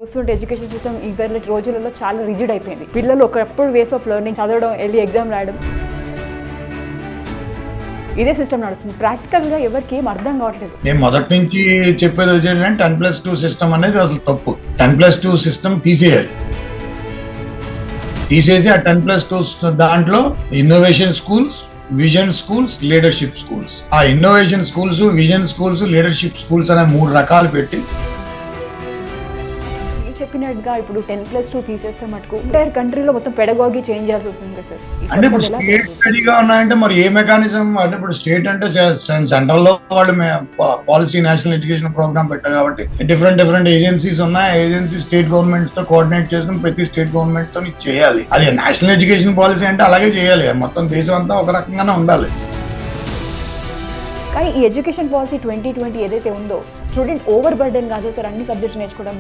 చూస్తుంటే education system ఇవాళ రోజులలో చాలా రిజిడ్ అయిపోయింది. పిల్లలు ఒకప్పుడు వేస్ ఆఫ్ లెర్నింగ్ చదవడం, వెళ్ళి ఎగ్జామ్ రాయడం, ఇదే సిస్టమ్ నడుస్తుంది. ప్రాక్టికల్గా ఎవరికి ఏం అర్థం కావట్లేదు. నేను మొదటి నుంచి చెప్పేది ఏంటంటే 10+2 సిస్టమ్ అనేది అసలు తప్పు. 10+2 సిస్టమ్ తీసేయాలి. తీసేసి ఆ 10+2 దాంట్లో innovation schools, vision schools, leadership schools, ఆ innovation schools, vision schools, leadership schools అనే 3 రకాలు పెట్టి చెప్పినట్టుగా ఇప్పుడు 10+2 తీసేస్తే మటుకు ఎంటైర్ కంట్రీలో మొత్తం పెడగాగి చేంజ్ చేయాల్సి వస్తుంది కదా సార్. అంటే ఇప్పుడు స్టేట్ స్టడీగా ఉన్నాయంటే మరి ఏ మెకానిజం అంటే ఇప్పుడు స్టేట్ అంటే సెంట్రల్ లో వాళ్ళు పాలసీ నేషనల్ ఎడ్యుకేషన్ ప్రోగ్రామ్ పెట్టారు కాబట్టి డిఫరెంట్ ఏజెన్సీస్ ఉన్నాయి. ఏజెన్సీ స్టేట్ గవర్నమెంట్ తో కోఆర్డినేట్ చేసుకుని ప్రతి స్టేట్ గవర్నమెంట్ తో చేయాలి. అది నేషనల్ ఎడ్యుకేషన్ పాలసీ అంటే అలాగే చేయాలి. మొత్తం దేశం అంతా ఒక రకంగానే ఉండాలి. కానీ ఈ ఎడ్యుకేషన్ పాలసీ 2020 ఏదైతే ఉందో స్టూడెంట్ ఓవర్ బర్డెన్ కాదు సార్ అన్ని సబ్జెక్ట్స్ నేర్చుకోవడం.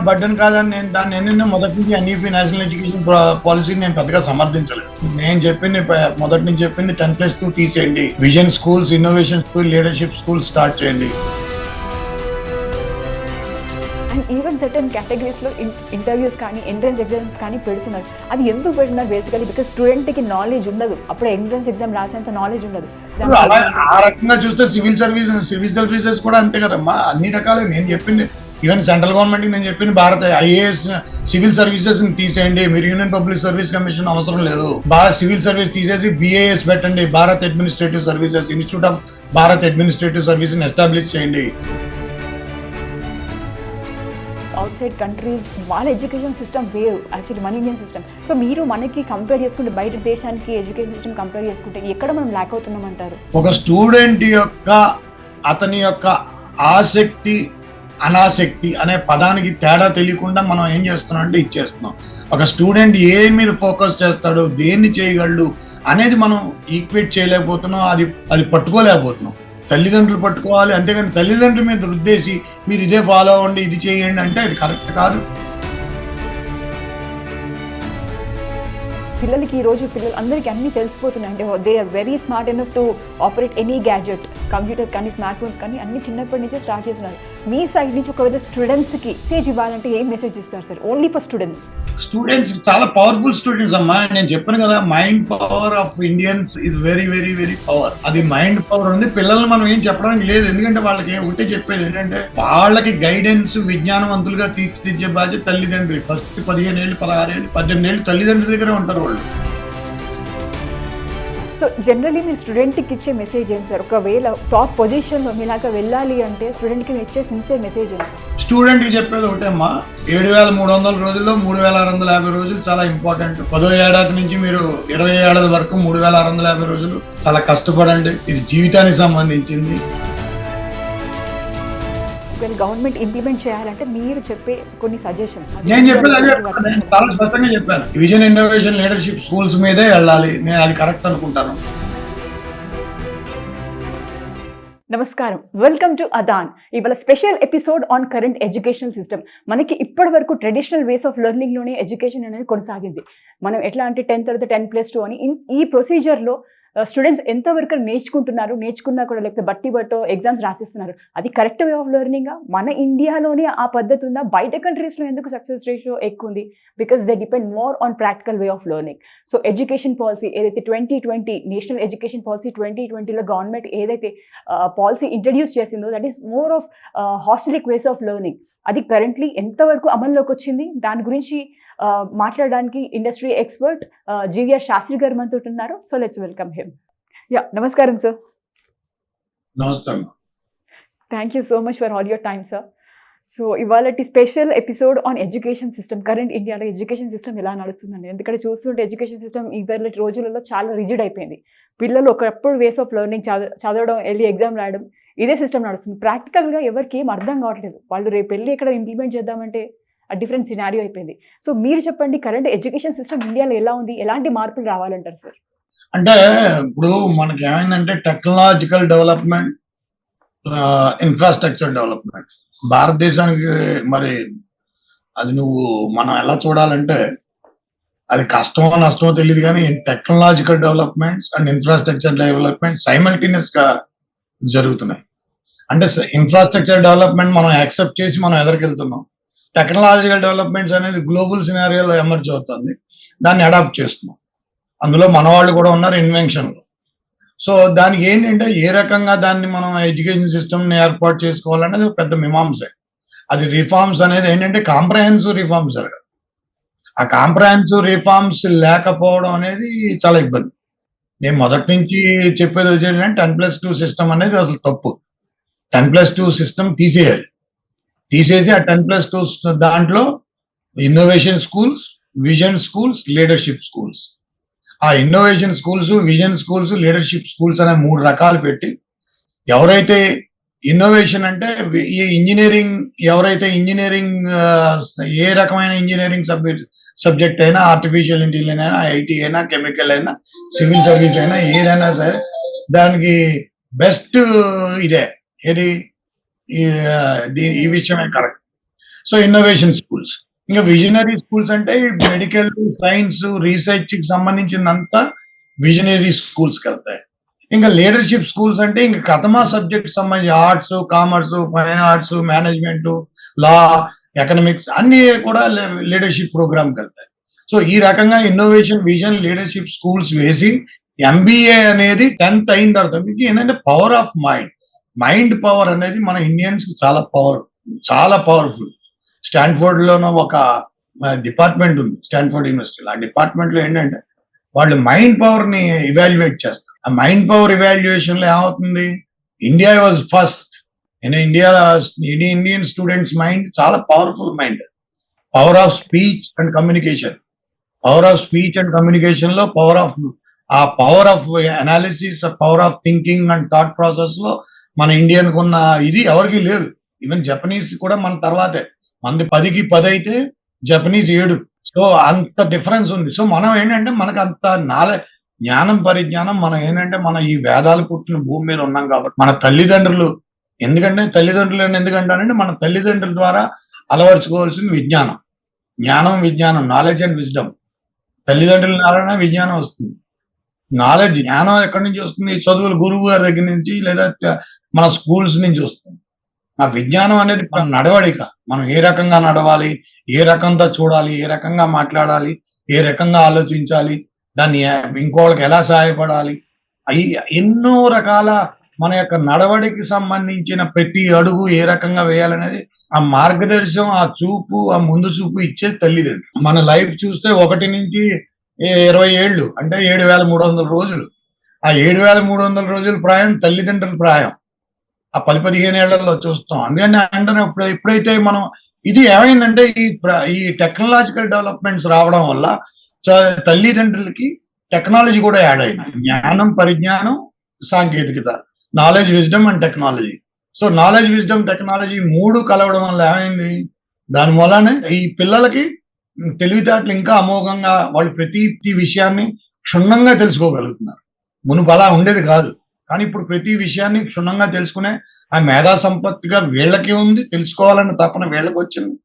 బర్డెన్ కాదని నేను దాన్ని మొదటి నుంచి ఎన్ఈపీ నేషనల్ ఎడ్యుకేషన్ పాలసీని నేను పెద్దగా సమర్థించలేదు. నేను చెప్పింది మొదటి నుంచి చెప్పింది 10+2 తీసేయండి, vision schools, innovation school, leadership schools start చేయండి. అండ్ ఈవెన్ సర్టన్ కేటగిరీస్లో ఇంటర్వ్యూస్ కానీ ఎంట్రన్స్ ఎగ్జామ్స్ కానీ పెడుతున్నారు. అది ఎందుకు పెడుతున్నారు? బేసికలీ బికాస్ స్టూడెంట్కి నాలెడ్జ్ ఉండదు. అప్పుడు ఎంట్రన్స్ ఎగ్జామ్ రాసేంత నాలెడ్జ్ ఉండదు. ఆ రకంగా చూస్తే సివిల్ సర్వీసెస్ కూడా అంతే కదమ్మా. అన్ని రకాలు నేను చెప్పింది ఈవెన్ సెంట్రల్ గవర్నమెంట్ కి నేను చెప్పింది భారత ఐఏఎస్ సివిల్ సర్వీసెస్ ని తీసేయండి, మీరు యూనియన్ పబ్లిక్ సర్వీస్ కమిషన్ అవసరం లేదు. సివిల్ సర్వీస్ తీసేసి BAS పెట్టండి, Bharat administrative services, institute of Bharat administrative service ని ఎస్టాబ్లిష్ చేయండి. అవుట్ సైడ్ కంట్రీస్ వాళ్ళ ఎడ్యుకేషన్ సిస్టమ్ వేరు, యాక్చువల్లీ మన ఇండియన్ సిస్టమ్. సో మీరు మనకి కంపేర్ చేసుకుంటే బయట దేశానికి ఎడ్యుకేషన్ సిస్టమ్ కంపేర్ చేసుకుంటే ఎక్కడ మనం ల్యాక్ అవుతున్నాం అంటారు? ఒక స్టూడెంట్ యొక్క అతని యొక్క ఆసక్తి అనాసక్తి అనే పదానికి తేడా తెలియకుండా మనం ఏం చేస్తున్నాం అంటే ఇచ్చేస్తున్నాం. ఒక స్టూడెంట్ ఏ మీద ఫోకస్ చేస్తాడు, దేన్ని చేయగలడు అనేది మనం ఈక్వేట్ చేయలేకపోతున్నాం. అది పట్టుకోలేకపోతున్నాం. తల్లిదండ్రులు పట్టుకోవాలి, అంతేగాని తల్లిదండ్రుల మీద రుద్దేసి మీరు ఇదే ఫాలో అవ్వండి, ఇది చేయండి అంటే అది కరెక్ట్ కాదు. పిల్లలకి ఈ రోజు అందరికీ అన్నీ తెలిసిపోతున్నాయి. అంటే they are very smart enough to operate any gadget, computers కానీ స్మార్ట్ ఫోన్స్ కానీ అన్ని చిన్నప్పటి నుంచే స్టార్ట్ చేస్తున్నారు. మీ సైడ్ నుంచి ఒకవేళ స్టూడెంట్స్కి మెసేజ్ ఇవ్వాలంటే ఏం మెసేజ్ ఇస్తారు సార్? ఓన్లీ ఫర్ స్టూడెంట్స్ చాలా పవర్ఫుల్ స్టూడెంట్స్ అమ్మా. నేను చెప్పాను కదా, mind power of Indians is very very very power. అది మైండ్ పవర్ ఉంది. పిల్లల్ని మనం ఏం చెప్పడానికి లేదు, ఎందుకంటే వాళ్ళకి ఒకటే చెప్పేది ఏంటంటే వాళ్ళకి గైడెన్స్, విజ్ఞానవంతులుగా తీర్చిదిద్దే బాధ్యత తల్లిదండ్రులు. ఫస్ట్ 15 ఏళ్ళు, 16 ఏళ్ళు, 18 ఏళ్ళు తల్లిదండ్రుల దగ్గరే ఉంటారు వాళ్ళు. సో జనరలీ మీరు స్టూడెంట్కి ఇచ్చే మెసేజ్ ఏంటి సార్? ఒకవేళ టాప్ పొజిషన్లో మీలాగా వెళ్ళాలి అంటే స్టూడెంట్కి మీరు ఇచ్చే సిన్సియర్ మెసేజ్ ఏంటి సార్? స్టూడెంట్కి చెప్పేది ఒకటేమ్మా, 7,300 రోజుల్లో 3,650 రోజులు చాలా ఇంపార్టెంట్. 10వ ఏడాది నుంచి మీరు 20 ఏడాది వరకు 3,650 రోజులు చాలా కష్టపడండి. ఇది జీవితానికి సంబంధించింది. గవర్నమెంట్ ఇంప్లిమెంట్ చేయాలంటే మీరు చెప్పే కొన్ని సజెషన్స్? నేను చెప్పేది అదే, నేను చాలా స్పష్టంగా చెప్పాను. విజన్, ఇన్నోవేషన్, లీడర్షిప్ స్కూల్స్ మీదే వెళ్ళాలి. నేను అది కరెక్ట్ అనుకుంటాను. నమస్కారం, వెల్కమ్ టు అదాన్. ఇవాళ special episode on current education system. మనకి ఇప్పటి వరకు ట్రెడిషనల్ వేస్ ఆఫ్ లెర్నింగ్లోనే ఎడ్యుకేషన్ అనేది కొనసాగింది. మనం ఎట్లా అంటే 10th తర్వాత 10+2 అని ఈ ప్రొసీజర్లో స్టూడెంట్స్ ఎంతవరకు నేర్చుకున్నా కూడా లేకపోతే బట్టో ఎగ్జామ్స్ రాసిస్తున్నారు. అది కరెక్ట్ వే ఆఫ్ లెర్నింగా? మన ఇండియాలోనే ఆ పద్ధతి ఉందా? బయట కంట్రీస్లో ఎందుకు సక్సెస్ రేషియో ఎక్కువ ఉంది? Because they depend more on practical way of learning. So education policy ఏదైతే 2020 నేషనల్ ఎడ్యుకేషన్ పాలసీ 2020లో గవర్నమెంట్ ఏదైతే పాలసీ ఇంట్రడ్యూస్ చేసిందో that is more of holistic ways of learning. అది కరెంట్లీ ఎంతవరకు అమల్లోకి వచ్చింది? దాని గురించి మాట్లాడడానికి ఇండస్ట్రీ ఎక్స్పర్ట్ GVR శాస్త్రి గారు మనతో ఉన్నారు. So let's welcome him. నమస్కారం సార్. నమస్కారం. Thank you so much for all your time sir. So ఇవాళ special episode on education system. Current ఇండియాలో ఎడ్యుకేషన్ సిస్టమ్ ఎలా నడుస్తుందండి? ఎందుకంటే చూస్తుంటే ఎడ్యుకేషన్ సిస్టమ్ ఇవాళ రోజులలో చాలా రిజిడ్ అయిపోయింది. పిల్లలు ఒకప్పుడు వేస్ ఆఫ్ లెర్నింగ్ చదవడం, వెళ్ళి ఎగ్జామ్ రాయడం, ఇదే సిస్టమ్ నడుస్తుంది. ప్రాక్టికల్గా ఎవరికి ఏం అర్థం కావట్లేదు. వాళ్ళు రేపు వెళ్ళి ఎక్కడ ఇంప్లిమెంట్ చేద్దామంటే డిఫరెంట్ సినారియో అయిపోయింది. సో మీరు చెప్పండి, కరెంట్ ఎడ్యుకేషన్ సిస్టమ్ ఇండియాలో ఎలా ఉంది? ఎలాంటి మార్పులు రావాలంటారు సార్? అంటే ఇప్పుడు మనకి ఏమైందంటే టెక్నాలజికల్ డెవలప్మెంట్, ఇన్ఫ్రాస్ట్రక్చర్ డెవలప్మెంట్ భారతదేశానికి మరి అది మనం ఎలా చూడాలంటే అది కష్టమో నష్టమో తెలియదు, కానీ technological developments and infrastructure development simultaneous గా జరుగుతున్నాయి. అంటే ఇన్ఫ్రాస్ట్రక్చర్ డెవలప్మెంట్ మనం యాక్సెప్ట్ చేసి మనం ఎదరికెళ్తున్నాం. టెక్నాలజికల్ డెవలప్మెంట్స్ అనేది గ్లోబల్ సినారియోలో ఎమర్జ్ అవుతుంది, దాన్ని అడాప్ట్ చేస్తున్నాం. అందులో మన వాళ్ళు కూడా ఉన్నారు ఇన్వెన్షన్లో. సో దానికి ఏంటంటే ఏ రకంగా దాన్ని మనం ఎడ్యుకేషన్ సిస్టమ్ని ఏర్పాటు చేసుకోవాలనేది ఒక పెద్ద మీమాంసే. అది రిఫార్మ్స్ అనేది ఏంటంటే కాంప్రహెన్సివ్ రిఫార్మ్స్ జరగాలి. ఆ కాంప్రహెన్సివ్ రిఫార్మ్స్ లేకపోవడం అనేది చాలా ఇబ్బంది. నేను మొదటి నుంచి చెప్పేది ఏంటంటే 10+2 సిస్టమ్ అనేది అసలు తప్పు. 10+2 సిస్టమ్ తీసేయాలి. తీసేసి ఆ 10+2 దాంట్లో innovation schools, vision schools, leadership schools. ఆ innovation schools, vision schools, leadership schools అనే 3 రకాలు పెట్టి, ఎవరైతే ఇన్నోవేషన్ అంటే ఈ ఇంజనీరింగ్, ఎవరైతే ఇంజనీరింగ్ ఏ రకమైన ఇంజనీరింగ్ సబ్జెక్ట్ అయినా, ఆర్టిఫిషియల్ ఇంటెలిజెన్స్ అయినా, ఐటీ అయినా, కెమికల్ అయినా, సివిల్ సర్వీస్ అయినా, ఏదైనా సరే దానికి బెస్ట్ ఇదే ఏది ఈ విషయమే కరెక్ట్. So innovation schools. ఇంకా విజనరీ స్కూల్స్ అంటే మెడికల్, సైన్స్, రీసెర్చ్ కి సంబంధించిందంతా విజనరీ స్కూల్స్కి వెళ్తాయి. ఇంకా లీడర్షిప్ స్కూల్స్ అంటే ఇంకా కథమా సబ్జెక్ట్ సంబంధించి arts, commerce, fine arts, management, law, economics అన్ని కూడా లీడర్షిప్ ప్రోగ్రామ్కి వెళ్తాయి. సో ఈ రకంగా ఇన్నోవేషన్, విజన్, లీడర్షిప్ స్కూల్స్ వేసి ఎంబీఏ అనేది 10th అయిన తర్వాత మీకు ఏంటంటే పవర్ ఆఫ్ మైండ్ పవర్ అనేది మన ఇండియన్స్ కి చాలా పవర్ఫుల్. స్టాన్ఫోర్డ్ లోనూ ఒక డిపార్ట్మెంట్ ఉంది, స్టాన్ఫోర్డ్ యూనివర్సిటీలో. ఆ డిపార్ట్మెంట్ లో ఏంటంటే వాళ్ళు మైండ్ పవర్ ని ఇవాల్యుయేట్ చేస్తారు. ఆ మైండ్ పవర్ ఇవాల్యుయేషన్ లో ఏమవుతుంది, India was first. Indian students mind చాలా powerful mind. Power of speech and communication, లో power of analysis, power of thinking and thought process లో మన ఇండియన్ ఉన్న ఇది ఎవరికి లేదు. ఈవెన్ జపనీస్ కూడా మన తర్వాతే. మనది 10కి 10 అయితే జపనీస్ 7. సో అంత డిఫరెన్స్ ఉంది. సో మనం ఏంటంటే మనకు అంత జ్ఞానం, పరిజ్ఞానం మనం ఏంటంటే మన ఈ వేదాలు పుట్టిన భూమి మీద ఉన్నాం కాబట్టి మన తల్లిదండ్రులు, ఎందుకంటానంటే మన తల్లిదండ్రుల ద్వారా అలవర్చుకోవాల్సిన జ్ఞానం, విజ్ఞానం, నాలెడ్జ్ అండ్ విజ్డమ్. తల్లిదండ్రుల ద్వారా విజ్ఞానం వస్తుంది. జ్ఞానం ఎక్కడి నుంచి వస్తుంది? చదువులు గురువు గారి దగ్గర నుంచి, లేదా మన స్కూల్స్ నుంచి వస్తుంది. ఆ విజ్ఞానం అనేది మన నడవడిక. మనం ఏ రకంగా నడవాలి, ఏ రకంగా చూడాలి, ఏ రకంగా మాట్లాడాలి, ఏ రకంగా ఆలోచించాలి, దాన్ని ఇంకోళ్ళకి ఎలా సహాయపడాలి, ఎన్నో రకాల మన యొక్క నడవడికి సంబంధించిన ప్రతి అడుగు ఏ రకంగా వేయాలనేది ఆ మార్గదర్శనం, ఆ చూపు, ఆ ముందు చూపు ఇచ్చేది తల్లిదండ్రులు. మన లైఫ్ చూస్తే 1 నుంచి 20 ఏళ్ళు అంటే 7,300 రోజులు. ఆ 7,300 రోజుల ప్రాయం తల్లిదండ్రుల ప్రాయం. ఆ 10-15 ఏళ్లలో చూస్తాం. అందుకని అంటే ఎప్పుడైతే మనం ఇది ఏమైందంటే ఈ టెక్నాలజికల్ డెవలప్మెంట్స్ రావడం వల్ల తల్లిదండ్రులకి టెక్నాలజీ కూడా యాడ్ అయింది. జ్ఞానం, పరిజ్ఞానం, సాంకేతికత, knowledge, wisdom and technology. So knowledge, wisdom, technology 3 కలవడం వల్ల ఏమైంది, దాని వల్లనే ఈ పిల్లలకి తెలివితేటలు ఇంకా అమోఘంగా, వాళ్ళు ప్రతి విషయాన్ని క్షుణ్ణంగా తెలుసుకోగలుగుతున్నారు. మునుపు అలా ఉండేది కాదు. కానీ ఇప్పుడు ప్రతి విషయాన్ని క్షుణ్ణంగా తెలుసుకునే ఆ మేధా సంపత్తిగా వీళ్ళకి ఉంది. తెలుసుకోవాలన్న తపన వీళ్ళకి వచ్చింది.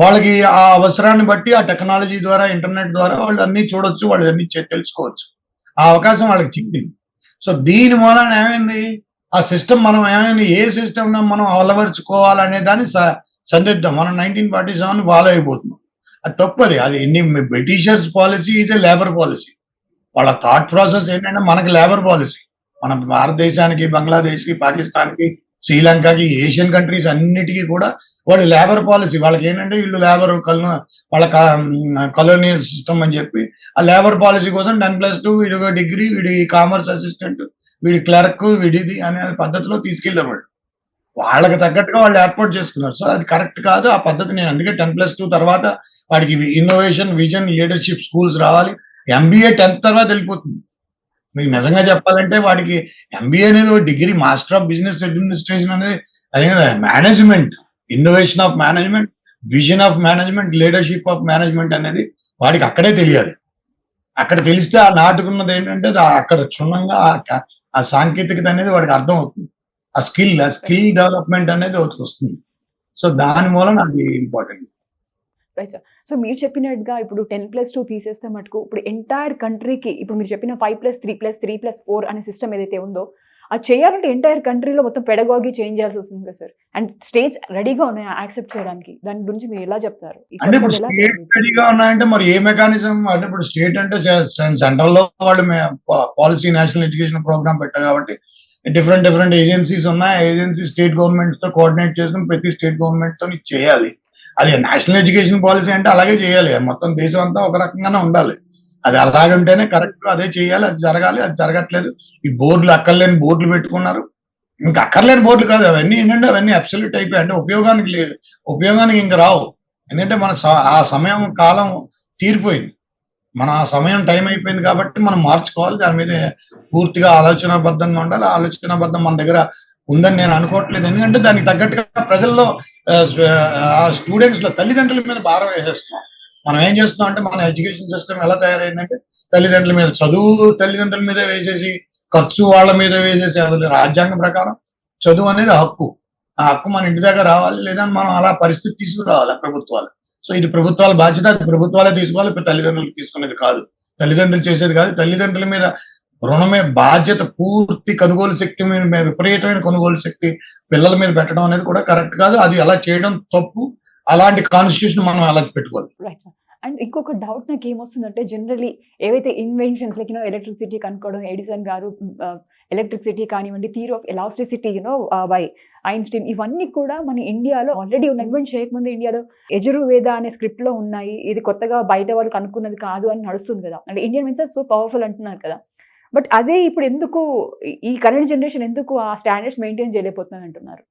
వాళ్ళకి ఆ అవసరాన్ని బట్టి ఆ టెక్నాలజీ ద్వారా, ఇంటర్నెట్ ద్వారా వాళ్ళు అన్ని చూడొచ్చు, వాళ్ళు అన్ని తెలుసుకోవచ్చు. ఆ అవకాశం వాళ్ళకి చిక్కింది. సో దీని మూలాన ఏమైంది, ఆ సిస్టమ్ మనం ఏమైంది, ఏ సిస్టమ్ మనం అలవరుచుకోవాలనే దాన్ని సందిగ్ధం. మనం 1947 ఫాలో అయిపోతున్నాం. అది తప్పది. అది బ్రిటిషర్స్ పాలసీ, ఇదే లేబర్ పాలసీ. వాళ్ళ థాట్ ప్రాసెస్ ఏంటంటే మనకి లేబర్ పాలసీ. మన భారతదేశానికి, బంగ్లాదేశ్కి, పాకిస్తాన్కి, శ్రీలంకకి, ఏషియన్ కంట్రీస్ అన్నిటికీ కూడా వాళ్ళు లేబర్ పాలసీ. వాళ్ళకి ఏంటంటే వీళ్ళు లేబర్ వాళ్ళ కలోనియల్ సిస్టమ్ అని చెప్పి ఆ లేబర్ పాలసీ కోసం 10+2, వీడి డిగ్రీ, వీడి కామర్స్ అసిస్టెంట్, వీడి క్లర్క్, వీడిది అనే పద్ధతిలో తీసుకెళ్లారు వాళ్ళు. వాళ్ళకి తగ్గట్టుగా వాళ్ళు ఏర్పాటు చేసుకున్నారు. సో అది కరెక్ట్ కాదు ఆ పద్ధతి. నేను అందుకే 10+2 తర్వాత వాడికి ఇన్నోవేషన్, విజన్, లీడర్షిప్ స్కూల్స్ రావాలి. ఎంబీఏ 10th తర్వాత వెళ్ళిపోతుంది. మీకు నిజంగా చెప్పాలంటే వాడికి ఎంబీఏ అనేది degree, master of business administration అనేది అదే management, innovation of management, vision of management, leadership of management అనేది వాడికి అక్కడే తెలియాలి. అక్కడ తెలిస్తే ఆ నాటుకున్నది ఏంటంటే అక్కడ క్షుణ్ణంగా ఆ సాంకేతికత అనేది వాడికి అర్థం అవుతుంది. ఆ స్కిల్ డెవలప్మెంట్ అనేది వస్తుంది. సో దాని మూలన అది ఇంపార్టెంట్. Right sir. సో మీరు చెప్పినట్టుగా ఇప్పుడు 10+2 తీసేస్తే మటుకు ఇప్పుడు ఎంటైర్ కంట్రీకి ఇప్పుడు మీరు చెప్పిన 5+3+3+4 అనే సిస్టమ్ ఏదైతే ఉందో అది చేయాలంటే ఎంటైర్ కంట్రీలో మొత్తం పెడగాగి చేంజ్ చేయాల్సి వస్తుంది కదా సార్. అండ్ స్టేట్స్ రెడీగా ఉన్నాయి యాక్సెప్ట్ చేయడానికి. దాని గురించి మీరు ఎలా చెప్తారు? ఈ అంటే ఇప్పుడు కొత్తది ఎలా స్టేట్ చేయాలి? రెడీగా ఉన్నాయంటే మరి ఏ మెకానిజం అంటే ఇప్పుడు స్టేట్ అంటే సెంట్రల్ లో వాళ్ళు పాలసీ నేషనల్ ఎడ్యుకేషన్ ప్రోగ్రామ్ పెట్టారు కాబట్టి డిఫరెంట్ ఏజెన్సీస్ ఉన్నాయి. ఏజెన్సీ స్టేట్ గవర్నమెంట్ తో కోఆర్డినేట్ చేసుకుని ప్రతి స్టేట్ గవర్నమెంట్ తో చేయాలి. అది నేషనల్ ఎడ్యుకేషన్ పాలసీ అంటే అలాగే చేయాలి. మొత్తం దేశం అంతా ఒక రకంగానే ఉండాలి. అది అలాగంటేనే కరెక్ట్, అదే చేయాలి, అది జరగాలి. అది జరగట్లేదు. ఈ బోర్డులు అక్కర్లేని బోర్డులు పెట్టుకున్నారు. ఇంకా అక్కర్లేని బోర్డులు కాదు అవన్నీ, ఏంటంటే అవన్నీ అబ్సల్యూట్ అయిపోయి అంటే ఉపయోగానికి లేదు, ఉపయోగానికి ఇంకా రావు. ఎందుకంటే మన ఆ సమయం కాలం తీరిపోయింది. మన ఆ సమయం టైం అయిపోయింది కాబట్టి మనం మార్చుకోవాలి. దాని మీద పూర్తిగా ఆలోచనాబద్ధంగా ఉండాలి. ఆలోచనాబద్ధం మన దగ్గర ఉందని నేను అనుకోవట్లేదు. ఎందుకంటే దానికి తగ్గట్టుగా ప్రజల్లో స్టూడెంట్స్ లో తల్లిదండ్రుల మీద భారం వేసేస్తున్నాం. మనం ఏం చేస్తున్నాం అంటే మన ఎడ్యుకేషన్ సిస్టమ్ ఎలా తయారైందంటే తల్లిదండ్రుల మీద చదువు తల్లిదండ్రుల మీద వేసేసి ఖర్చు వాళ్ళ మీద వేసేసి, అది రాజ్యాంగం ప్రకారం చదువు అనేది హక్కు. ఆ హక్కు మన ఇంటి దగ్గర రావాలి, లేదా మనం అలా పరిస్థితి తీసుకురావాలి ప్రభుత్వాలు. సో ఇది ప్రభుత్వాల బాధ్యత, అది ప్రభుత్వాలే తీసుకోవాలి, తల్లిదండ్రులు తీసుకునేది కాదు, తల్లిదండ్రులు చేసేది కాదు. తల్లిదండ్రుల మీద రుణమే బాధ్యత, పూర్తి కొనుగోలు శక్తి మీద విపరీతమైన కొనుగోలు శక్తి పిల్లల మీద పెట్టడం అనేది కూడా కరెక్ట్ కాదు. అది అలా చేయడం తప్పు. అలాంటి కాన్స్టిట్యూషన్ మనం అలా పెట్టుకోవాలి. Right sir. అండ్ ఇంకొక డౌట్ నాకు ఏమొస్తుందంటే జనరలీ ఏవైతే ఇన్వెన్షన్స్ లైక్ ఎలక్ట్రిసిటీ కనుక్కోవడం, ఎడిసన్ గారు ఎలక్ట్రిసిటీ కానివ్వండి, theory of elasticity by Einstein, ఇవన్నీ కూడా మన ఇండియాలో ఆల్రెడీ ఉన్న. ఇన్వెంట్ చేయకముందు ఇండియాలో యజుర్వేద అనే స్క్రిప్ట్ లో ఉన్నాయి. ఇది కొత్తగా బయట వాళ్ళు కనుక్కున్నది కాదు అని నడుస్తుంది కదా. అంటే ఇండియన్ మెన్స్ సో పవర్ఫుల్ అంటున్నారు కదా. బట్ అదే ఇప్పుడు ఎందుకు ఈ కరెంట్ జనరేషన్ ఎందుకు ఆ స్టాండర్డ్స్ మెయింటైన్ చేయలేకపోతున్నారు అంటున్నారు,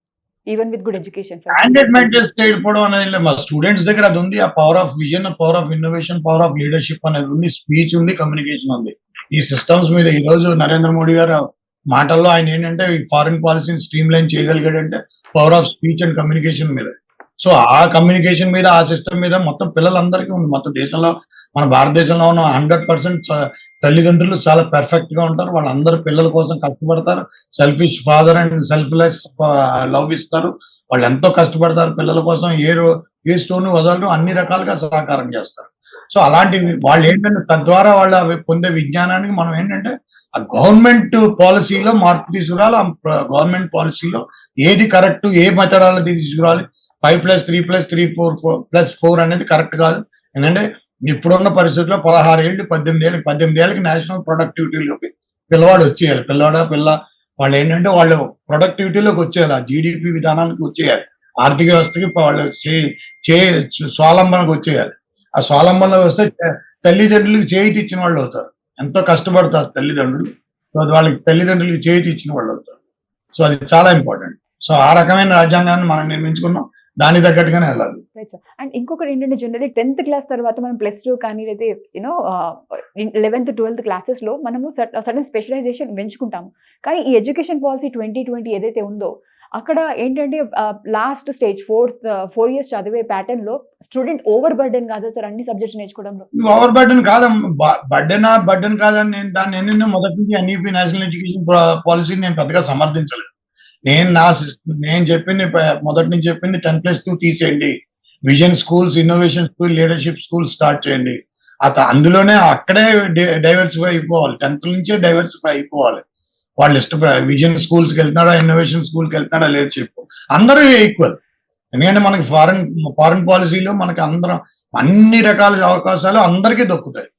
even with good education? Standard maintain చేయకపోవడం అనేది మా స్టూడెంట్స్ దగ్గర అది ఉంది. ఆ power of vision, power of innovation, power of leadership అనేది ఉంది. స్పీచ్ ఉంది, కమ్యూనికేషన్ ఉంది. ఈ సిస్టమ్స్ మీద ఈ రోజు నరేంద్ర మోడీ గారు మాటల్లో ఆయన ఏంటంటే ఈ ఫారిన్ పాలసీని స్ట్రీమ్ లైన్ చేయగలిగాడంటే power of speech and communication మీద. సో ఆ కమ్యూనికేషన్ మీద, ఆ సిస్టమ్ మీద మొత్తం పిల్లలందరికీ ఉంది. మొత్తం దేశంలో, మన భారతదేశంలో ఉన్న 100% తల్లిదండ్రులు చాలా పెర్ఫెక్ట్ గా ఉంటారు. వాళ్ళందరూ పిల్లల కోసం కష్టపడతారు. Selfish father and selfless love ఇస్తారు. వాళ్ళు ఎంతో కష్టపడతారు పిల్లల కోసం. ఏ స్టోన్ వదలరు, అన్ని రకాలుగా సహకారం చేస్తారు. సో అలాంటివి వాళ్ళు ఏంటంటే తద్వారా వాళ్ళ పొందే విజ్ఞానానికి మనం ఏంటంటే ఆ గవర్నమెంట్ పాలసీలో మార్పు తీసుకురావాలి. ఆ గవర్నమెంట్ పాలసీలో ఏది కరెక్ట్, ఏ మెథడాలజీ తీసుకురావాలి. 5+3+3+4 అనేది కరెక్ట్ కాదు. ఎందుకంటే ఇప్పుడున్న పరిస్థితుల్లో 16 ఏళ్ళు 18 ఏళ్ళకి నేషనల్ ప్రొడక్టివిటీలోకి పిల్లవాడు వచ్చేయాలి. పిల్ల వాళ్ళు ఏంటంటే వాళ్ళు ప్రొడక్టివిటీలోకి వచ్చేయాలి. ఆ జీడిపి విధానానికి వచ్చేయాలి. ఆర్థిక వ్యవస్థకి వాళ్ళు స్వావలంబనకు వచ్చేయాలి. ఆ స్వావలంబనలో వస్తే తల్లిదండ్రులకి చేయిటి ఇచ్చిన వాళ్ళు అవుతారు. ఎంతో కష్టపడతారు తల్లిదండ్రులు. సో అది వాళ్ళకి తల్లిదండ్రులకి చేయిటి ఇచ్చిన వాళ్ళు అవుతారు. సో అది చాలా ఇంపార్టెంట్. సో ఆ రకమైన రాజ్యాంగాన్ని మనం నిర్మించుకున్నాం. దానికి తగ్గట్టుగానే వెళ్ళాలి. అండ్ ఇంకొకటి ఏంటంటే జనరల్లీ 10th క్లాస్ తర్వాత మనం +2 కానీ అయితే 11th 12th క్లాసెస్ లో మనము సడన్ స్పెషలైజేషన్ పెంచుకుంటాము. కానీ ఈ ఎడ్యుకేషన్ పాలసీ 2020 ఏదైతే ఉందో అక్కడ ఏంటంటే లాస్ట్ స్టేజ్ 4 years చదివే ప్యాటర్న్ లో స్టూడెంట్ ఓవర్ బర్డెన్ కాదా సార్ అన్ని సబ్జెక్ట్స్ నేర్చుకోవడంలో? ఓవర్ బర్డెన్ కాదమ్మా. బర్డెన్ కాదని నేను మొదటి నుంచి ఎన్ఈపీ నేషనల్ ఎడ్యుకేషన్ పాలసీని నేను పెద్దగా సమర్థించలేదు. నేను చెప్పింది మొదటి నుంచి చెప్పింది 10+2 తీసేయండి. Vision schools, innovation school, leadership school start చేయండి. అందులోనే అక్కడే డైవర్సిఫై అయిపోవాలి. 10th నుంచే డైవర్సిఫై అయిపోవాలి. వాళ్ళు విజన్ స్కూల్స్కి వెళ్తున్నాడా, ఇన్నోవేషన్ స్కూల్కి వెళ్తున్నాడా లీడర్షిప్, అందరూ ఈక్వల్. ఎందుకంటే మనకి ఫారెన్ పాలసీలో మనకి అందరం అన్ని రకాల అవకాశాలు అందరికీ దొక్కుతాయి.